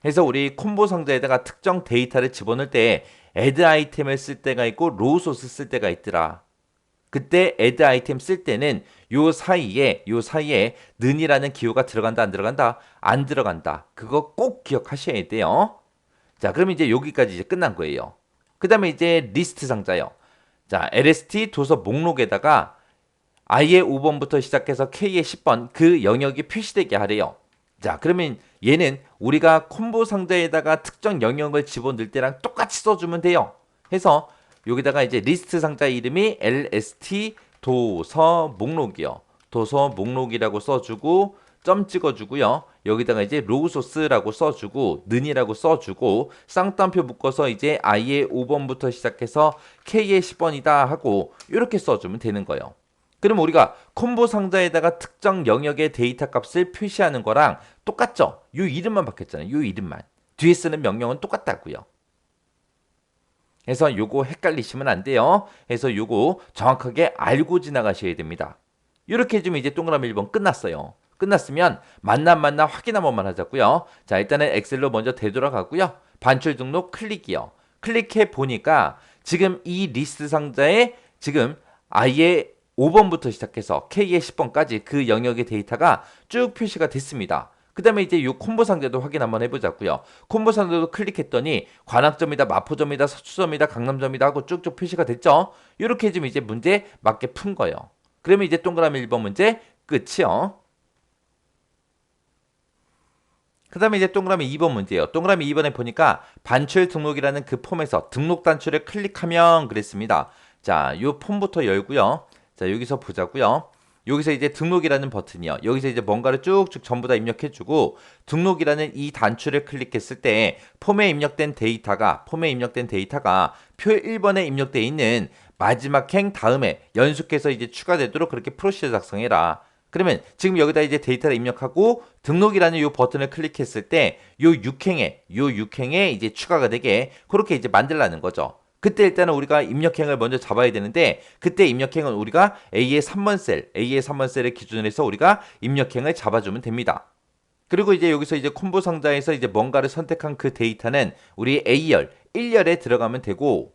Speaker 1: 그래서 우리 콤보 상자에다가 특정 데이터를 집어넣을 때 add 아이템을 쓸 때가 있고 로우 소스 쓸 때가 있더라. 그때 add 아이템 쓸 때는 요 사이에 는이라는 기호가 들어간다 안 들어간다? 안 들어간다. 그거 꼭 기억하셔야 돼요. 자, 그럼 이제 여기까지 이제 끝난 거예요. 그 다음에 이제 리스트 상자요. 자, LST 도서 목록에다가 I의 5번부터 시작해서 K의 10번 그 영역이 표시되게 하래요. 자, 그러면 얘는 우리가 콤보 상자에다가 특정 영역을 집어넣을 때랑 똑같이 써주면 돼요. 해서 여기다가 이제 리스트 상자 이름이 LST 도서 목록이요. 도서 목록이라고 써주고 점 찍어주고요. 여기다가 이제 로우 소스라고 써주고 는이라고 써주고 쌍따옴표 묶어서 이제 I의 5번부터 시작해서 K의 10번이다 하고 이렇게 써주면 되는 거예요. 그럼 우리가 콤보 상자에다가 특정 영역의 데이터 값을 표시하는 거랑 똑같죠? 요 이름만 바뀌었잖아요. 요 이름만. 뒤에 쓰는 명령은 똑같다고요. 그래서 요거 헷갈리시면 안 돼요. 그래서 요거 정확하게 알고 지나가셔야 됩니다. 이렇게 해주면 이제 동그라미 1번 끝났어요. 끝났으면 만남 확인 한 번만 하자고요. 자, 일단은 엑셀로 먼저 되돌아가고요. 반출 등록 클릭이요. 클릭해 보니까 지금 이 리스트 상자에 지금 I의 5번부터 시작해서 K의 10번까지 그 영역의 데이터가 쭉 표시가 됐습니다. 그 다음에 이제 이 콤보 상자도 확인 한번 해보자고요. 콤보 상자도 클릭했더니 관악점이다, 마포점이다, 서초점이다, 강남점이다 하고 쭉쭉 표시가 됐죠. 이렇게 해주면 이제 문제 맞게 푼 거예요. 그러면 이제 동그라미 1번 문제 끝이요. 그 다음에 이제 동그라미 2번 문제예요. 동그라미 2번에 보니까 반출 등록이라는 그 폼에서 등록 단추를 클릭하면 그랬습니다. 자, 이 폼부터 열고요. 자, 여기서 보자고요. 여기서 이제 등록이라는 버튼이요. 여기서 이제 뭔가를 쭉쭉 전부 다 입력해주고 등록이라는 이 단추를 클릭했을 때 폼에 입력된 데이터가 표 1번에 입력되어 있는 마지막 행 다음에 연속해서 이제 추가되도록 그렇게 프로시저 작성해라. 그러면 지금 여기다 이제 데이터를 입력하고 등록이라는 이 버튼을 클릭했을 때 요 6행에 이제 추가가 되게 그렇게 이제 만들라는 거죠. 그때 일단은 우리가 입력행을 먼저 잡아야 되는데 그때 입력행은 우리가 A의 3번 셀을 기준으로 해서 우리가 입력행을 잡아주면 됩니다. 그리고 이제 여기서 이제 콤보 상자에서 이제 뭔가를 선택한 그 데이터는 우리 A열 1열에 들어가면 되고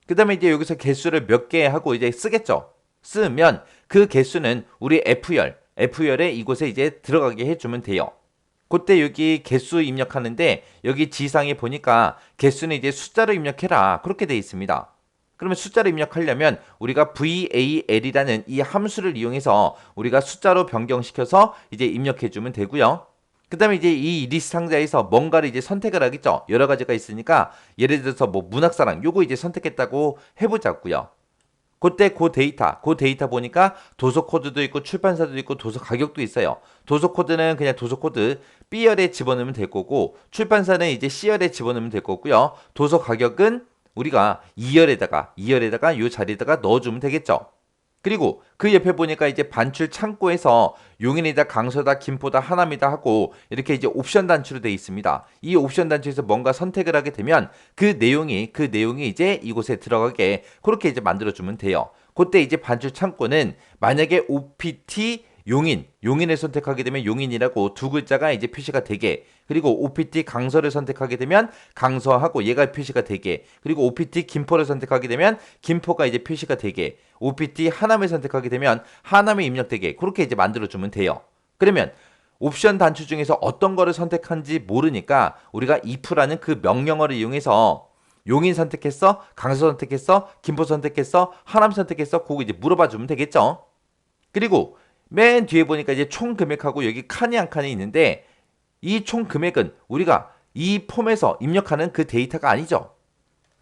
Speaker 1: 그 다음에 이제 여기서 개수를 몇 개 하고 이제 쓰겠죠. 쓰면 그 개수는 우리 F열에 이곳에 이제 들어가게 해주면 돼요. 그때 여기 개수 입력하는데 여기 지상에 보니까 개수는 이제 숫자로 입력해라 그렇게 되어 있습니다. 그러면 숫자로 입력하려면 우리가 VAL이라는 이 함수를 이용해서 우리가 숫자로 변경시켜서 이제 입력해주면 되고요. 그 다음에 이제 이 리스트 상자에서 뭔가를 이제 선택을 하겠죠. 여러 가지가 있으니까 예를 들어서 뭐 문학사랑 요거 이제 선택했다고 해보자고요. 그때 그 데이터 보니까 도서 코드도 있고 출판사도 있고 도서 가격도 있어요. 도서 코드는 그냥 도서 코드 B열에 집어넣으면 될 거고 출판사는 이제 C열에 집어넣으면 될 거고요. 도서 가격은 우리가 2열에다가 요 자리에다가 넣어주면 되겠죠. 그리고 그 옆에 보니까 이제 반출 창고에서 용인이다, 강서다, 김포다, 하남이다 하고 이렇게 이제 옵션 단추로 되어 있습니다. 이 옵션 단추에서 뭔가 선택을 하게 되면 그 내용이 이제 이곳에 들어가게 그렇게 이제 만들어주면 돼요. 그때 이제 반출 창고는 만약에 OPT 용인을 선택하게 되면 용인이라고 두 글자가 이제 표시가 되게 그리고 OPT 강서를 선택하게 되면 강서하고 얘가 표시가 되게 그리고 OPT 김포를 선택하게 되면 김포가 이제 표시가 되게 OPT 하남을 선택하게 되면 하남이 입력되게 그렇게 이제 만들어주면 돼요. 그러면 옵션 단추 중에서 어떤 거를 선택한지 모르니까 우리가 if라는 그 명령어를 이용해서 용인 선택했어? 강서 선택했어? 김포 선택했어? 하남 선택했어? 그거 이제 물어봐 주면 되겠죠. 그리고 맨 뒤에 보니까 이제 총 금액하고 여기 칸이 한 칸이 있는데 이 총 금액은 우리가 이 폼에서 입력하는 그 데이터가 아니죠.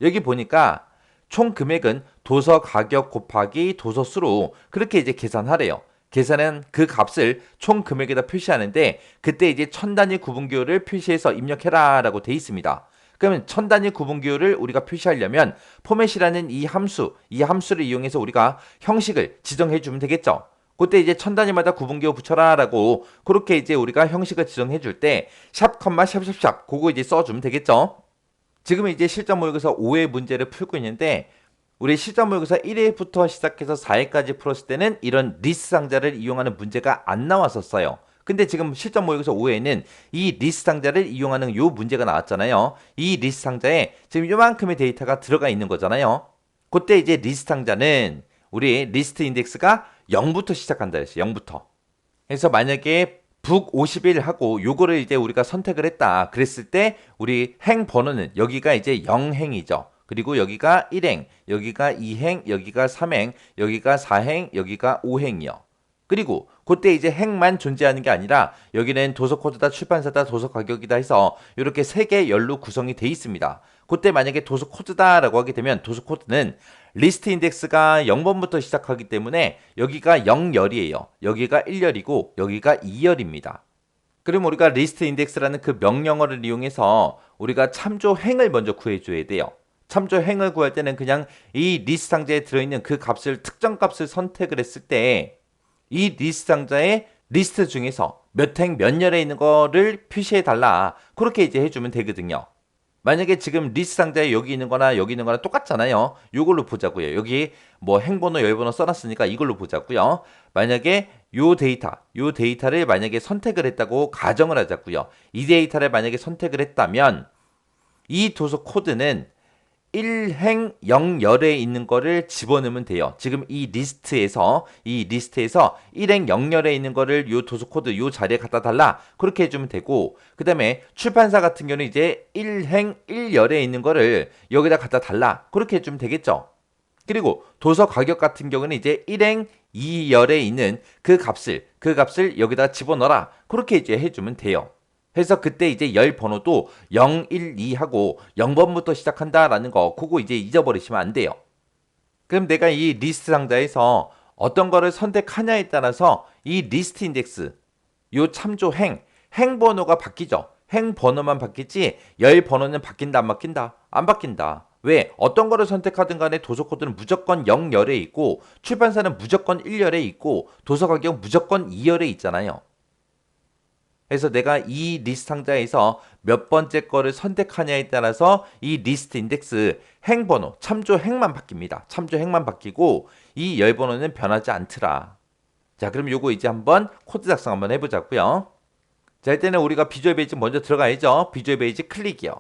Speaker 1: 여기 보니까 총 금액은 도서 가격 곱하기 도서 수로 그렇게 이제 계산하래요. 계산은 그 값을 총 금액에다 표시하는데 그때 이제 천 단위 구분기호를 표시해서 입력해라라고 돼 있습니다. 그러면 천 단위 구분기호를 우리가 표시하려면 포맷이라는 이 함수를 이용해서 우리가 형식을 지정해 주면 되겠죠. 그때 이제 천 단위마다 구분기호 붙여라라고 그렇게 이제 우리가 형식을 지정해 줄 때 샵 컴마 샵샵샵 그거 이제 써주면 되겠죠. 지금 이제 실전 모의고사 5회 문제를 풀고 있는데 우리 실전 모의고사 1회부터 시작해서 4회까지 풀었을 때는 이런 리스트 상자를 이용하는 문제가 안 나왔었어요. 근데 지금 실전 모의고사 5회에는 이 리스트 상자를 이용하는 요 문제가 나왔잖아요. 이 리스트 상자에 지금 요만큼의 데이터가 들어가 있는 거잖아요. 그때 이제 리스트 상자는 우리 리스트 인덱스가 0부터 시작한다 했어요. 0부터. 그래서 만약에 북 51 하고 요거를 이제 우리가 선택을 했다. 그랬을 때 우리 행 번호는 여기가 이제 0행이죠. 그리고 여기가 1행, 여기가 2행, 여기가 3행, 여기가 4행, 여기가 5행이요. 그리고 그때 이제 행만 존재하는 게 아니라 여기는 도서 코드다, 출판사다, 도서 가격이다 해서 이렇게 세 개 열로 구성이 돼 있습니다. 그때 만약에 도서 코드다라고 하게 되면 도서 코드는 리스트 인덱스가 0번부터 시작하기 때문에 여기가 0열이에요. 여기가 1열이고 여기가 2열입니다. 그럼 우리가 리스트 인덱스라는 그 명령어를 이용해서 우리가 참조 행을 먼저 구해줘야 돼요. 참조 행을 구할 때는 그냥 이 리스트 상자에 들어있는 그 값을 특정 값을 선택을 했을 때 이 리스트 상자의 리스트 중에서 몇 행 몇 열에 있는 거를 표시해 달라. 그렇게 이제 해주면 되거든요. 만약에 지금 리스트 상자에 여기 있는 거나 여기 있는 거나 똑같잖아요. 이걸로 보자고요. 여기 뭐 행번호, 열번호 써놨으니까 이걸로 보자고요. 만약에 요 데이터를 만약에 선택을 했다고 가정을 하자고요. 이 데이터를 만약에 선택을 했다면 이 도서 코드는 1행 0열에 있는 거를 집어넣으면 돼요. 지금 이 리스트에서 1행 0열에 있는 거를 요 도서 코드 요 자리에 갖다 달라. 그렇게 해주면 되고 그 다음에 출판사 같은 경우는 이제 1행 1열에 있는 거를 여기다 갖다 달라. 그렇게 해주면 되겠죠. 그리고 도서 가격 같은 경우는 이제 1행 2열에 있는 그 값을 여기다 집어넣어라. 그렇게 이제 해주면 돼요. 해서 그때 이제 열 번호도 0, 1, 2 하고 0번부터 시작한다라는 거 그거 이제 잊어버리시면 안 돼요. 그럼 내가 이 리스트 상자에서 어떤 거를 선택하냐에 따라서 이 리스트 인덱스 요 참조 행 번호가 바뀌죠. 행 번호만 바뀌지 열 번호는 바뀐다 안 바뀐다? 안 바뀐다. 왜? 어떤 거를 선택하든 간에 도서 코드는 무조건 0열에 있고 출판사는 무조건 1열에 있고 도서 가격은 무조건 2열에 있잖아요. 그래서 내가 이 리스트 상자에서 몇 번째 거를 선택하냐에 따라서 이 리스트 인덱스 행번호, 참조 행만 바뀝니다. 참조 행만 바뀌고 이 열 번호는 변하지 않더라. 자, 그럼 요거 이제 한번 코드 작성 한번 해보자고요. 자, 일단은 우리가 비주얼 베이지 먼저 들어가야죠. 비주얼 베이지 클릭이요.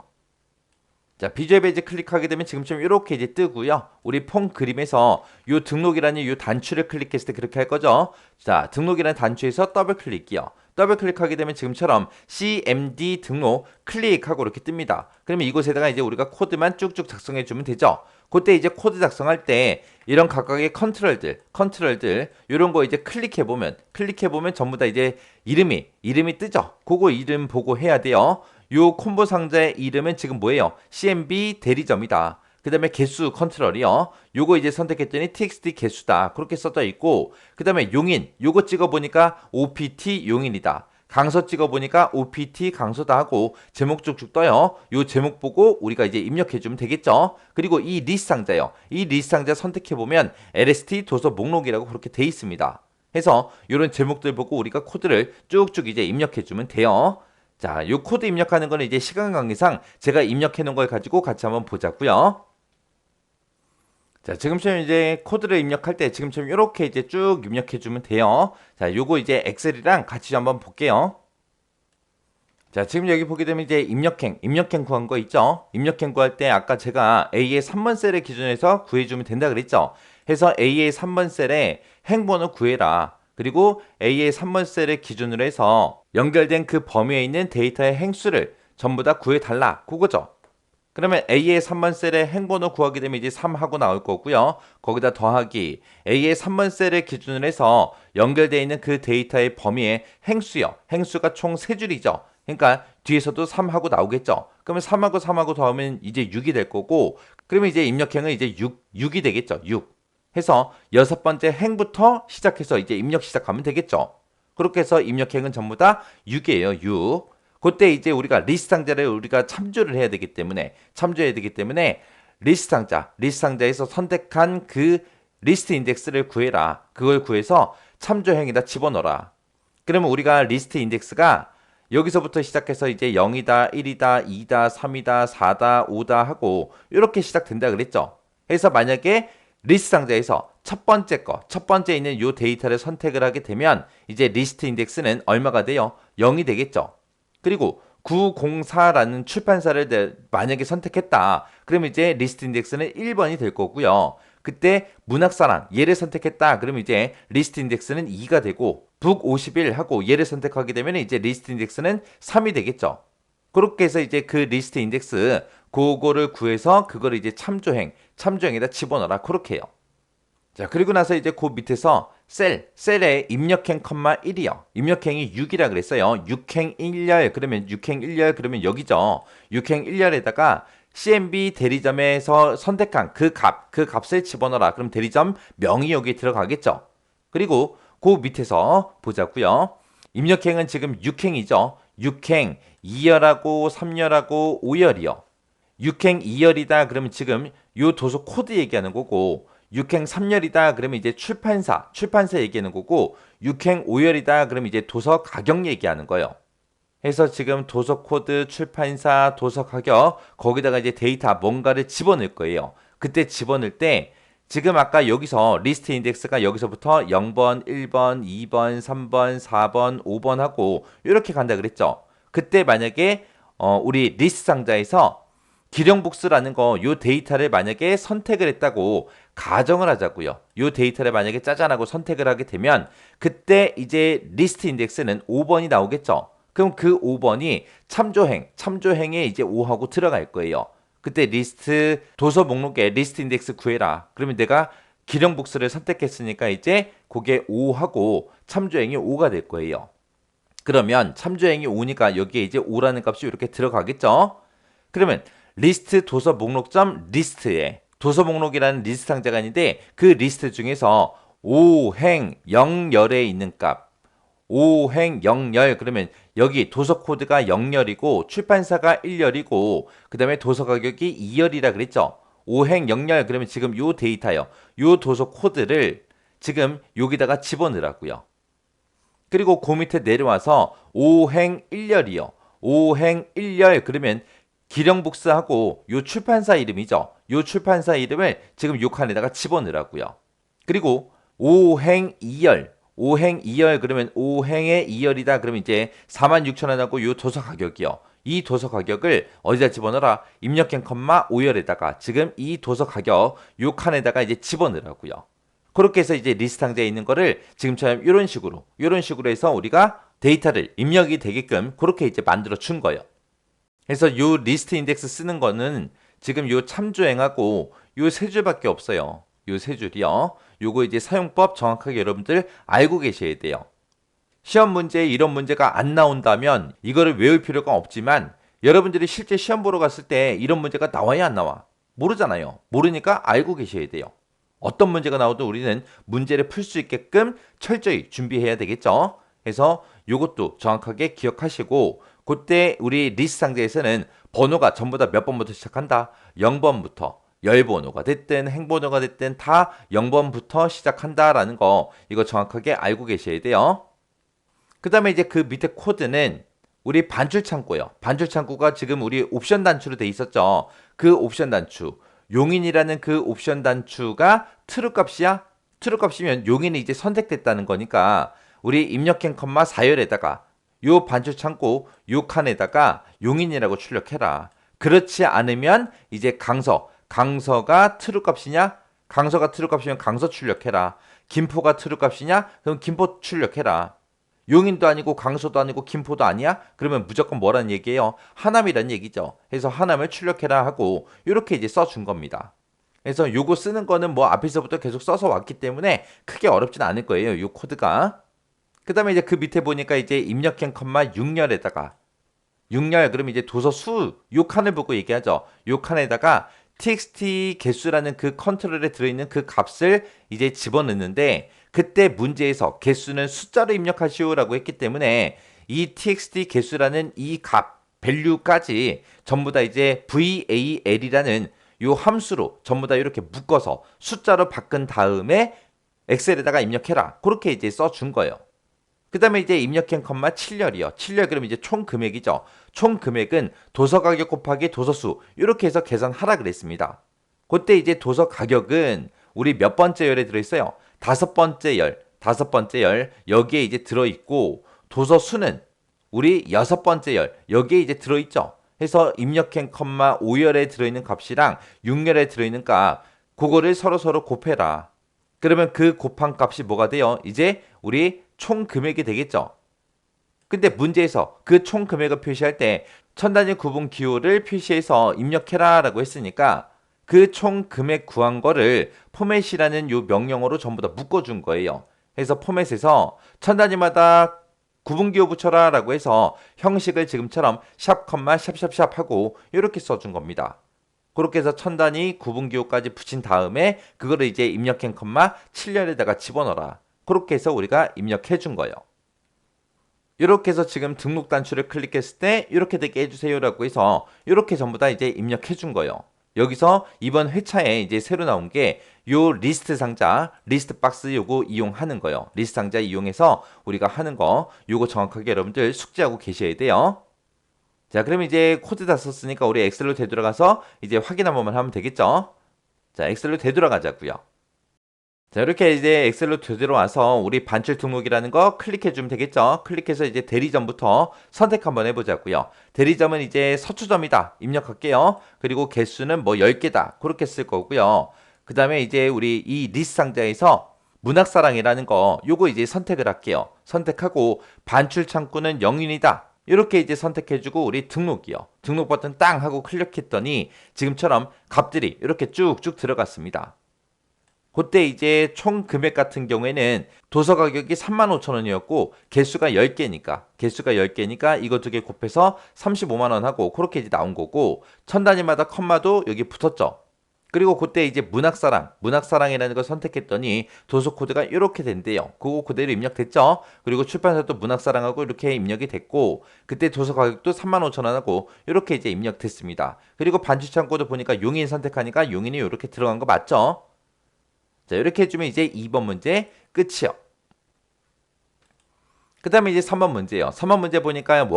Speaker 1: 자, 비주얼 베이지 클릭하게 되면 지금처럼 이렇게 이제 뜨고요. 우리 폰 그림에서 요 등록이라는 요 단추를 클릭했을 때 그렇게 할 거죠. 자, 등록이라는 단추에서 더블 클릭이요. 더블 클릭하게 되면 지금처럼 CMD 등록 클릭하고 이렇게 뜹니다. 그러면 이곳에다가 이제 우리가 코드만 쭉쭉 작성해 주면 되죠. 그때 이제 코드 작성할 때 이런 각각의 컨트롤들 이런 거 이제 클릭해 보면 전부 다 이제 이름이 뜨죠. 그거 이름 보고 해야 돼요. 요 콤보 상자의 이름은 지금 뭐예요? CMB 대리점이다. 그 다음에 개수 컨트롤이요. 요거 이제 선택했더니 txt 개수다. 그렇게 써져 있고 그 다음에 용인 요거 찍어보니까 opt 용인이다. 강서 찍어보니까 opt 강서다 하고 제목 쭉쭉 떠요. 요 제목 보고 우리가 이제 입력해주면 되겠죠. 그리고 이 리스트 상자요. 이 리스트 상자 선택해보면 lst 도서 목록이라고 그렇게 돼 있습니다. 해서 요런 제목들 보고 우리가 코드를 쭉쭉 이제 입력해주면 돼요. 자, 요 코드 입력하는 거는 이제 시간 관계상 제가 입력해 놓은 걸 가지고 같이 한번 보자고요. 자, 지금처럼 이제 코드를 입력할 때 지금처럼 이렇게 이제 쭉 입력해 주면 돼요. 자, 요거 이제 엑셀이랑 같이 한번 볼게요. 자, 지금 여기 보게 되면 이제 입력행 구한 거 있죠? 입력행 구할 때 아까 제가 A의 3번 셀을 기준해서 구해주면 된다 그랬죠? 해서 A의 3번 셀에 행번호 구해라. 그리고 A의 3번 셀을 기준으로 해서 연결된 그 범위에 있는 데이터의 행수를 전부 다 구해달라. 그거죠. 그러면 A의 3번 셀의 행번호 구하게 되면 이제 3하고 나올 거고요. 거기다 더하기 A의 3번 셀을 기준으로 해서 연결되어 있는 그 데이터의 범위의 행수요. 행수가 총 3줄이죠. 그러니까 뒤에서도 3하고 나오겠죠. 그러면 3하고 3하고 더하면 이제 6이 될 거고, 그러면 이제 입력행은 이제 6이 되겠죠. 6. 해서 여섯 번째 행부터 시작해서 이제 입력 시작하면 되겠죠. 그렇게 해서 입력행은 전부 다 6이에요. 6. 그때 이제 우리가 리스트 상자를 우리가 참조를 해야 되기 때문에 리스트 상자에서 선택한 그 리스트 인덱스를 구해라. 그걸 구해서 참조행에다 집어넣어라. 그러면 우리가 리스트 인덱스가 여기서부터 시작해서 이제 0이다, 1이다, 2다, 3이다, 4다, 5다 하고 이렇게 시작된다 그랬죠. 그래서 만약에 리스트 상자에서 첫 번째 있는 요 데이터를 선택을 하게 되면 이제 리스트 인덱스는 얼마가 돼요? 0이 되겠죠. 그리고 904라는 출판사를 만약에 선택했다. 그러면 이제 리스트 인덱스는 1번이 될 거고요. 그때 문학사랑 얘를 선택했다. 그러면 이제 리스트 인덱스는 2가 되고 북 51 하고 얘를 선택하게 되면 이제 리스트 인덱스는 3이 되겠죠. 그렇게 해서 이제 그 리스트 인덱스 그거를 구해서 그거를 이제 참조행에다 집어넣어라. 그렇게 해요. 자, 그리고 나서 이제 그 밑에서 셀에 입력행, 1이요. 입력행이 6이라 그랬어요. 6행 1열, 그러면 6행 1열, 그러면 여기죠. 6행 1열에다가 CMB 대리점에서 선택한 그 값을 집어넣어라. 그럼 대리점 명이 여기 들어가겠죠. 그리고 그 밑에서 보자고요. 입력행은 지금 6행이죠. 6행 2열하고 3열하고 5열이요. 6행 2열이다. 그러면 지금 요 도서 코드 얘기하는 거고 6행 3열이다. 그러면 이제 출판사 얘기하는 거고 6행 5열이다. 그러면 이제 도서 가격 얘기하는 거예요. 해서 지금 도서 코드, 출판사, 도서 가격 거기다가 이제 데이터 뭔가를 집어넣을 거예요. 그때 집어넣을 때 지금 아까 여기서 리스트 인덱스가 여기서부터 0번, 1번, 2번, 3번, 4번, 5번 하고 이렇게 간다 그랬죠. 그때 만약에 우리 리스트 상자에서 기령복수라는 요 데이터를 만약에 선택을 했다고 가정을 하자고요. 요 데이터를 만약에 짜잔하고 선택을 하게 되면 그때 이제 리스트 인덱스는 5번이 나오겠죠. 그럼 그 5번이 참조행에 이제 5하고 들어갈 거예요. 그때 리스트 도서 목록에 리스트 인덱스 구해라. 그러면 내가 기령복수를 선택했으니까 이제 그게 5하고 참조행이 5가 될 거예요. 그러면 참조행이 5니까 여기에 이제 5라는 값이 이렇게 들어가겠죠. 그러면 리스트 도서 목록점 리스트에 도서 목록이라는 리스트 상자가 있는데 그 리스트 중에서 5행 0열에 있는 값 5행 0열 그러면 여기 도서 코드가 0열이고 출판사가 1열이고 그 다음에 도서 가격이 2열이라 그랬죠. 5행 0열 그러면 지금 요 데이터요. 요 도서 코드를 지금 여기다가 집어넣으라고요. 그리고 그 밑에 내려와서 5행 1열이요. 5행 1열 그러면 기령북스하고 요 출판사 이름이죠. 요 출판사 이름을 지금 요 칸에다가 집어넣으라고요. 그리고 5행 2열 그러면 5행의 2열이다. 그러면 이제 46,000원하고 요 도서 가격이요. 이 도서 가격을 어디다 집어넣어라? 입력행, 5열에다가 지금 이 도서 가격 요 칸에다가 이제 집어넣으라고요. 그렇게 해서 이제 리스트 상자에 있는 거를 지금처럼 이런 식으로 해서 우리가 데이터를 입력이 되게끔 그렇게 이제 만들어 준 거예요. 그래서 요 리스트 인덱스 쓰는 거는 지금 요 참조행하고 요 세 줄밖에 없어요. 요 세 줄이요. 요거 이제 사용법 정확하게 여러분들 알고 계셔야 돼요. 시험 문제에 이런 문제가 안 나온다면 이거를 외울 필요가 없지만 여러분들이 실제 시험 보러 갔을 때 이런 문제가 나와야 안 나와? 모르잖아요. 모르니까 알고 계셔야 돼요. 어떤 문제가 나와도 우리는 문제를 풀 수 있게끔 철저히 준비해야 되겠죠. 그래서 요것도 정확하게 기억하시고 그때 우리 리스트 상자에서는 번호가 전부 다 몇 번부터 시작한다? 0번부터 열번호가 됐든 행번호가 됐든 다 0번부터 시작한다라는 거 이거 정확하게 알고 계셔야 돼요. 그 다음에 이제 그 밑에 코드는 우리 반출 창구예요. 반출 창구가 지금 우리 옵션 단추로 돼 있었죠. 그 옵션 단추 용인이라는 그 옵션 단추가 true 값이야? true 값이면 용인이 이제 선택됐다는 거니까 우리 입력행, 4열에다가 요 반출 창구 요 칸에다가 용인이라고 출력해라. 그렇지 않으면 이제 강서가 true 값이냐? 강서가 true 값이면 강서 출력해라. 김포가 true 값이냐? 그럼 김포 출력해라. 용인도 아니고 강서도 아니고 김포도 아니야? 그러면 무조건 뭐라는 얘기예요? 하남이라는 얘기죠. 그래서 하남을 출력해라 하고 이렇게 이제 써준 겁니다. 그래서 요거 쓰는 거는 뭐 앞에서부터 계속 써서 왔기 때문에 크게 어렵진 않을 거예요. 요 코드가. 그 다음에 이제 그 밑에 보니까 이제 입력행, 6열에다가 6열 그럼 이제 도서 수 요 칸을 보고 얘기하죠. 요 칸에다가 txt 개수라는 그 컨트롤에 들어있는 그 값을 이제 집어넣는데 그때 문제에서 개수는 숫자로 입력하시오라고 했기 때문에 이 txt 개수라는 이 값 밸류까지 전부 다 이제 val이라는 요 함수로 전부 다 이렇게 묶어서 숫자로 바꾼 다음에 엑셀에다가 입력해라. 그렇게 이제 써준 거예요. 그 다음에 이제 입력한 컴마 7열이요. 7열 그럼 이제 총 금액이죠. 총 금액은 도서 가격 곱하기 도서 수 이렇게 해서 계산하라 그랬습니다. 그때 이제 도서 가격은 우리 몇 번째 열에 들어있어요? 다섯 번째 열 여기에 이제 들어있고 도서 수는 우리 여섯 번째 열 여기에 이제 들어있죠. 해서 입력한 컴마 5열에 들어있는 값이랑 6열에 들어있는 값 그거를 서로 곱해라. 그러면 그 곱한 값이 뭐가 돼요? 이제 우리 총 금액이 되겠죠. 근데 문제에서 그 총 금액을 표시할 때 천단위 구분 기호를 표시해서 입력해라 라고 했으니까 그 총 금액 구한 거를 포맷이라는 요 명령어로 전부 다 묶어준 거예요. 그래서 포맷에서 천단위마다 구분 기호 붙여라 라고 해서 형식을 지금처럼 샵, 샵 하고 이렇게 써준 겁니다. 그렇게 해서 천단위 구분 기호까지 붙인 다음에 그거를 이제 입력한 컴마 7열에다가 집어넣어라. 그렇게 해서 우리가 입력해 준 거예요. 이렇게 해서 지금 등록 단추를 클릭했을 때 이렇게 되게 해주세요 라고 해서 이렇게 전부 다 이제 입력해 준 거예요. 여기서 이번 회차에 이제 새로 나온 게 요 리스트 상자, 리스트 박스 요거 이용하는 거예요. 리스트 상자 이용해서 우리가 하는 거 요거 정확하게 여러분들 숙지하고 계셔야 돼요. 자, 그럼 이제 코드 다 썼으니까 우리 엑셀로 되돌아가서 이제 확인 한 번만 하면 되겠죠? 자, 엑셀로 되돌아가자고요. 자, 이렇게 이제 엑셀로 되돌아와서 우리 반출 등록이라는 거 클릭해 주면 되겠죠? 클릭해서 이제 대리점부터 선택 한번 해보자고요. 대리점은 이제 서초점이다. 입력할게요. 그리고 개수는 뭐 10개다. 그렇게 쓸 거고요. 그 다음에 이제 우리 이 리스트 상자에서 문학사랑이라는 거 요거 이제 선택을 할게요. 선택하고 반출 창구는 0인이다. 이렇게 이제 선택해주고 우리 등록이요. 등록 버튼 땅 하고 클릭했더니 지금처럼 값들이 이렇게 쭉쭉 들어갔습니다. 그때 이제 총 금액 같은 경우에는 도서 가격이 35,000원이었고 개수가 10개니까 이거 두 개 곱해서 35만 원 하고 그렇게 이제 나온 거고 천 단위마다 컴마도 여기 붙었죠. 그리고 그때 이제 문학사랑이라는 걸 선택했더니 도서 코드가 이렇게 된대요. 그거 그대로 입력됐죠. 그리고 출판사도 문학사랑하고 이렇게 입력이 됐고 그때 도서 가격도 35,000원하고 이렇게 이제 입력됐습니다. 그리고 반출창고도 보니까 용인 선택하니까 용인이 이렇게 들어간 거 맞죠? 자, 이렇게 해주면 이제 2번 문제 끝이요. 그 다음에 이제 3번 문제예요. 3번 문제 보니까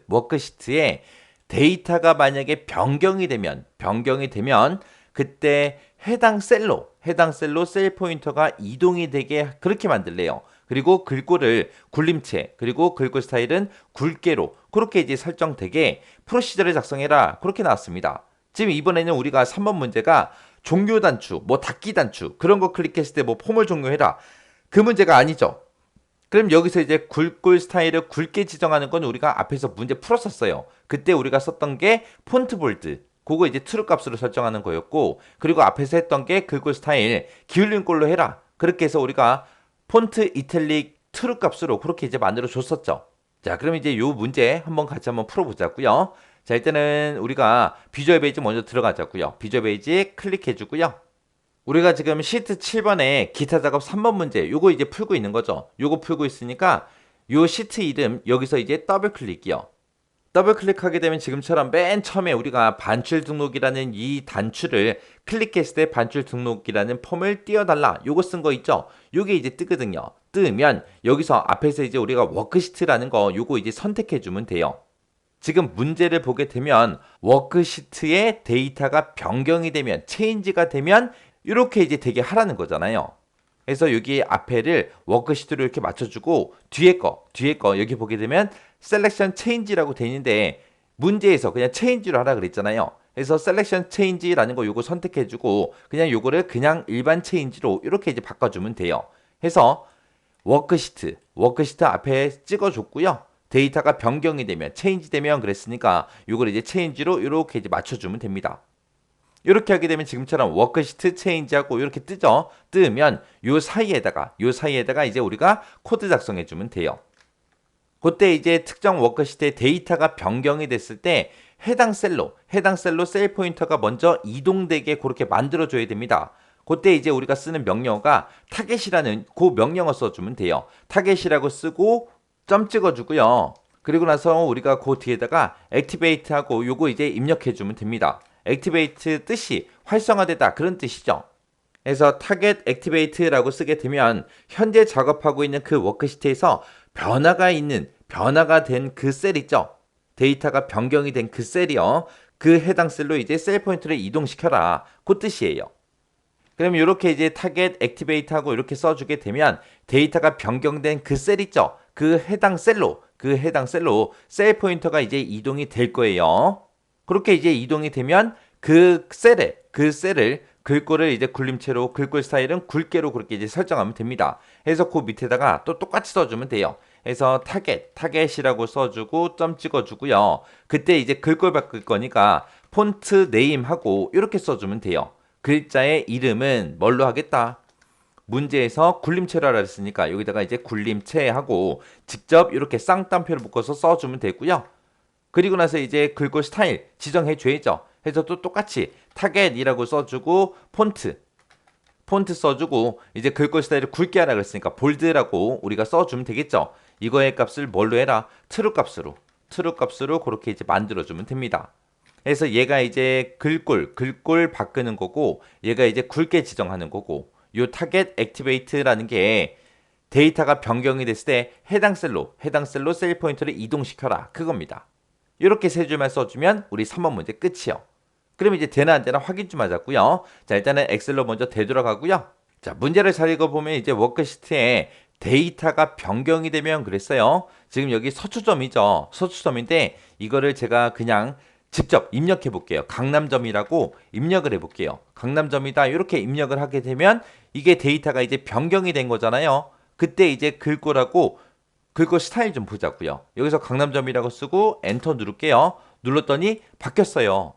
Speaker 1: 워크시트에 데이터가 만약에 변경이 되면 그때 해당 셀로 셀 포인터가 이동이 되게 그렇게 만들래요. 그리고 글꼴을 굴림체 그리고 글꼴 스타일은 굵게로 그렇게 이제 설정되게 프로시저를 작성해라 그렇게 나왔습니다. 지금 이번에는 우리가 3번 문제가 종료 단추, 뭐 닫기 단추 그런 거 클릭했을 때 뭐 폼을 종료해라 그 문제가 아니죠. 그럼 여기서 이제 글꼴 스타일을 굵게 지정하는 건 우리가 앞에서 문제 풀었었어요. 그때 우리가 썼던 게 폰트 볼드 그거 이제 트루 값으로 설정하는 거였고 그리고 앞에서 했던 게 글꼴 스타일 기울린 꼴로 해라 그렇게 해서 우리가 폰트 이탈릭 트루 값으로 그렇게 이제 만들어 줬었죠. 자, 그럼 이제 요 문제 같이 한번 풀어보자고요. 자, 일단은 우리가 비주얼 베이지 먼저 들어가자고요. 비주얼 베이지 클릭해 주고요. 우리가 지금 시트 7번에 기타 작업 3번 문제 요거 이제 풀고 있는 거죠. 요거 풀고 있으니까 요 시트 이름 여기서 이제 더블 클릭이요. 더블 클릭하게 되면 지금처럼 맨 처음에 우리가 반출 등록이라는 이 단추를 클릭했을 때 반출 등록이라는 폼을 띄워달라 요거 쓴 거 있죠. 요게 이제 뜨거든요. 뜨면 여기서 앞에서 이제 우리가 워크시트라는 거 요거 이제 선택해 주면 돼요. 지금 문제를 보게 되면 워크시트의 데이터가 변경이 되면 체인지가 되면 이렇게 이제 되게 하라는 거잖아요. 그래서 여기 앞에를 워크시트로 이렇게 맞춰주고 뒤에 거 여기 보게 되면 셀렉션 체인지라고 돼 있는데 문제에서 그냥 체인지로 하라 그랬잖아요. 그래서 셀렉션 체인지라는 거 요거 선택해주고 그냥 요거를 그냥 일반 체인지로 이렇게 이제 바꿔주면 돼요. 해서 워크시트 앞에 찍어줬고요. 데이터가 변경이 되면 체인지 되면 그랬으니까 요걸 이제 체인지로 이렇게 이제 맞춰주면 됩니다. 이렇게 하게 되면 지금처럼 워크시트 체인지하고 이렇게 뜨죠. 뜨면 요 사이에다가 이제 우리가 코드 작성해 주면 돼요. 그때 이제 특정 워크시트의 데이터가 변경이 됐을 때 해당 셀로 셀 포인터가 먼저 이동되게 그렇게 만들어줘야 됩니다. 그때 이제 우리가 쓰는 명령어가 타겟이라는 그 명령어 써주면 돼요. 타겟이라고 쓰고 점 찍어주고요. 그리고 나서 우리가 그 뒤에다가 액티베이트하고 요거 이제 입력해주면 됩니다. 액티베이트 뜻이 활성화되다 그런 뜻이죠. 그래서 타겟 액티베이트라고 쓰게 되면 현재 작업하고 있는 그 워크시트에서 변화가 된 그 셀 있죠. 데이터가 변경이 된 그 셀이요. 그 해당 셀로 이제 셀 포인트를 이동시켜라. 그 뜻이에요. 그럼 이렇게 이제 타겟 액티베이트하고 이렇게 써주게 되면 데이터가 변경된 그 셀 있죠. 그 해당 셀로 셀 포인터가 이제 이동이 될 거예요. 그렇게 이제 이동이 되면 그 셀을 글꼴을 이제 굴림체로 글꼴 스타일은 굵게로 그렇게 이제 설정하면 됩니다. 그래서 그 밑에다가 또 똑같이 써주면 돼요. 그래서 타겟이라고 써주고 점 찍어주고요. 그때 이제 글꼴 바꿀 거니까 폰트 네임하고 이렇게 써주면 돼요. 글자의 이름은 뭘로 하겠다? 문제에서 굴림체로 하라 했으니까 여기다가 이제 굴림체하고 직접 이렇게 쌍따옴표를 묶어서 써주면 되고요. 그리고 나서 이제 글꼴 스타일 지정해 줘야죠. 해서 또 똑같이 타겟이라고 써주고 폰트 써주고 이제 글꼴 스타일을 굵게 하라 그랬으니까 볼드라고 우리가 써주면 되겠죠. 이거의 값을 뭘로 해라? 트루 값으로 그렇게 이제 만들어주면 됩니다. 그래서 얘가 이제 글꼴 바꾸는 거고 얘가 이제 굵게 지정하는 거고 요 타겟 액티베이트라는 게 데이터가 변경이 됐을 때 해당 셀로 셀 포인터를 이동시켜라 그겁니다. 이렇게 세 줄만 써주면 우리 3번 문제 끝이요. 그럼 이제 되나 안 되나 확인 좀 하자고요. 자, 일단은 엑셀로 먼저 되돌아가고요. 자, 문제를 잘 읽어보면 이제 워크시트에 데이터가 변경이 되면 그랬어요. 지금 여기 서초점이죠. 서초점인데 이거를 제가 그냥 직접 입력해 볼게요. 강남점이라고 입력을 해 볼게요. 강남점이다 이렇게 입력을 하게 되면 이게 데이터가 이제 변경이 된 거잖아요. 그때 이제 글꼴 스타일 좀 보자고요. 여기서 강남점이라고 쓰고 엔터 누를게요. 눌렀더니 바뀌었어요.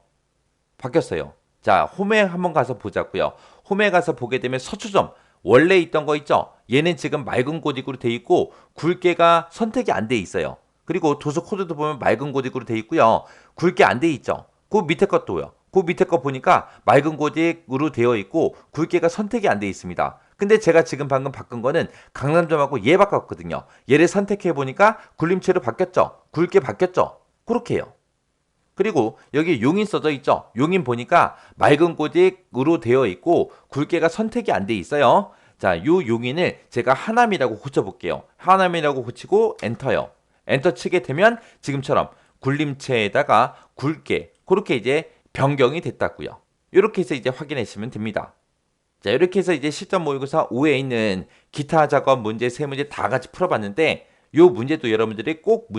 Speaker 1: 자, 홈에 한번 가서 보자고요. 홈에 가서 보게 되면 서초점 원래 있던 거 있죠? 얘는 지금 맑은 고딕으로 돼 있고 굵게가 선택이 안 돼 있어요. 그리고 도서 코드도 보면 맑은 고딕으로 돼 있고요. 굵게 안 돼 있죠. 그 밑에 것도요. 그 밑에 거 보니까 맑은 고딕으로 되어 있고 굵게가 선택이 안 돼 있습니다. 근데 제가 지금 방금 바꾼 거는 강남점하고 얘 바꿨거든요. 얘를 선택해 보니까 굴림체로 바뀌었죠. 굵게 바뀌었죠. 그렇게 해요. 그리고 여기 용인 써져 있죠. 용인 보니까 맑은 고딕으로 되어 있고 굵게가 선택이 안 돼 있어요. 자, 요 용인을 제가 하남이라고 고쳐볼게요. 하남이라고 고치고 엔터요. 엔터 치게 되면 지금처럼 굴림체에다가 굵게 그렇게 이제 변경이 됐다고요. 이렇게 해서 이제 확인하시면 됩니다. 자, 이렇게 해서 이제 실전 모의고사 5에 있는 기타 작업 문제 세 문제 다 같이 풀어봤는데 요 문제도 여러분들이 꼭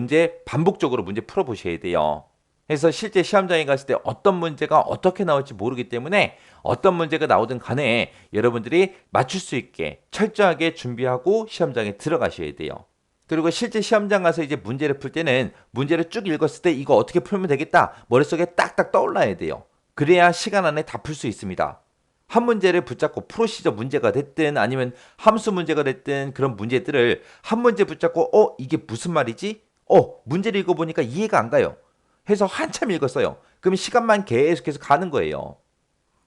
Speaker 1: 반복적으로 문제 풀어보셔야 돼요. 그래서 실제 시험장에 갔을 때 어떤 문제가 어떻게 나올지 모르기 때문에 어떤 문제가 나오든 간에 여러분들이 맞출 수 있게 철저하게 준비하고 시험장에 들어가셔야 돼요. 그리고 실제 시험장 가서 이제 문제를 풀 때는 문제를 쭉 읽었을 때 이거 어떻게 풀면 되겠다 머릿속에 딱딱 떠올라야 돼요. 그래야 시간 안에 다 풀 수 있습니다. 한 문제를 붙잡고 프로시저 문제가 됐든 아니면 함수 문제가 됐든 그런 문제들을 한 문제 붙잡고 이게 무슨 말이지? 문제를 읽어보니까 이해가 안 가요. 해서 한참 읽었어요. 그럼 시간만 계속해서 가는 거예요.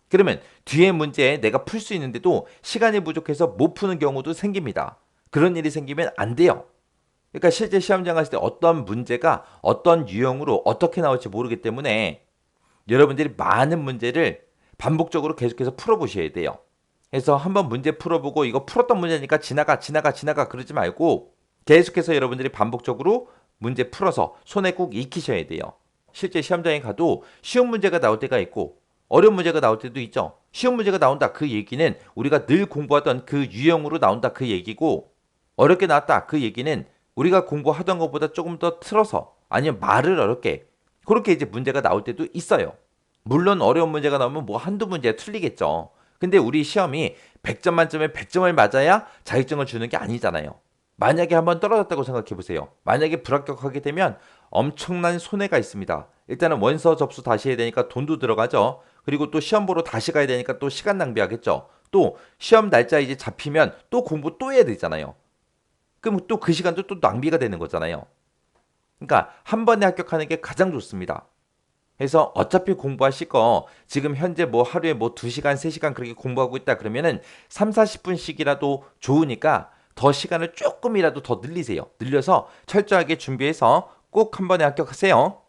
Speaker 1: 그러면 뒤에 문제 내가 풀 수 있는데도 시간이 부족해서 못 푸는 경우도 생깁니다. 그런 일이 생기면 안 돼요. 그러니까 실제 시험장 갔을 때 어떤 문제가 어떤 유형으로 어떻게 나올지 모르기 때문에 여러분들이 많은 문제를 반복적으로 계속해서 풀어보셔야 돼요. 그래서 한번 문제 풀어보고 이거 풀었던 문제니까 지나가 그러지 말고 계속해서 여러분들이 반복적으로 문제 풀어서 손에 꼭 익히셔야 돼요. 실제 시험장에 가도 쉬운 문제가 나올 때가 있고 어려운 문제가 나올 때도 있죠. 쉬운 문제가 나온다 그 얘기는 우리가 늘 공부하던 그 유형으로 나온다 그 얘기고 어렵게 나왔다 그 얘기는 우리가 공부하던 것보다 조금 더 틀어서 아니면 말을 어렵게 그렇게 이제 문제가 나올 때도 있어요. 물론 어려운 문제가 나오면 뭐 한두 문제 틀리겠죠. 근데 우리 시험이 100점 만점에 100점을 맞아야 자격증을 주는 게 아니잖아요. 만약에 한번 떨어졌다고 생각해 보세요. 만약에 불합격하게 되면 엄청난 손해가 있습니다. 일단은 원서 접수 다시 해야 되니까 돈도 들어가죠. 그리고 또 시험 보러 다시 가야 되니까 또 시간 낭비하겠죠. 또 시험 날짜 이제 잡히면 또 공부 또 해야 되잖아요. 그럼 또 그 시간도 또 낭비가 되는 거잖아요. 그러니까 한 번에 합격하는 게 가장 좋습니다. 그래서 어차피 공부하실 거 지금 현재 뭐 하루에 뭐 2시간, 3시간 그렇게 공부하고 있다 그러면은 3, 40분씩이라도 좋으니까 더 시간을 조금이라도 더 늘리세요. 늘려서 철저하게 준비해서 꼭 한 번에 합격하세요.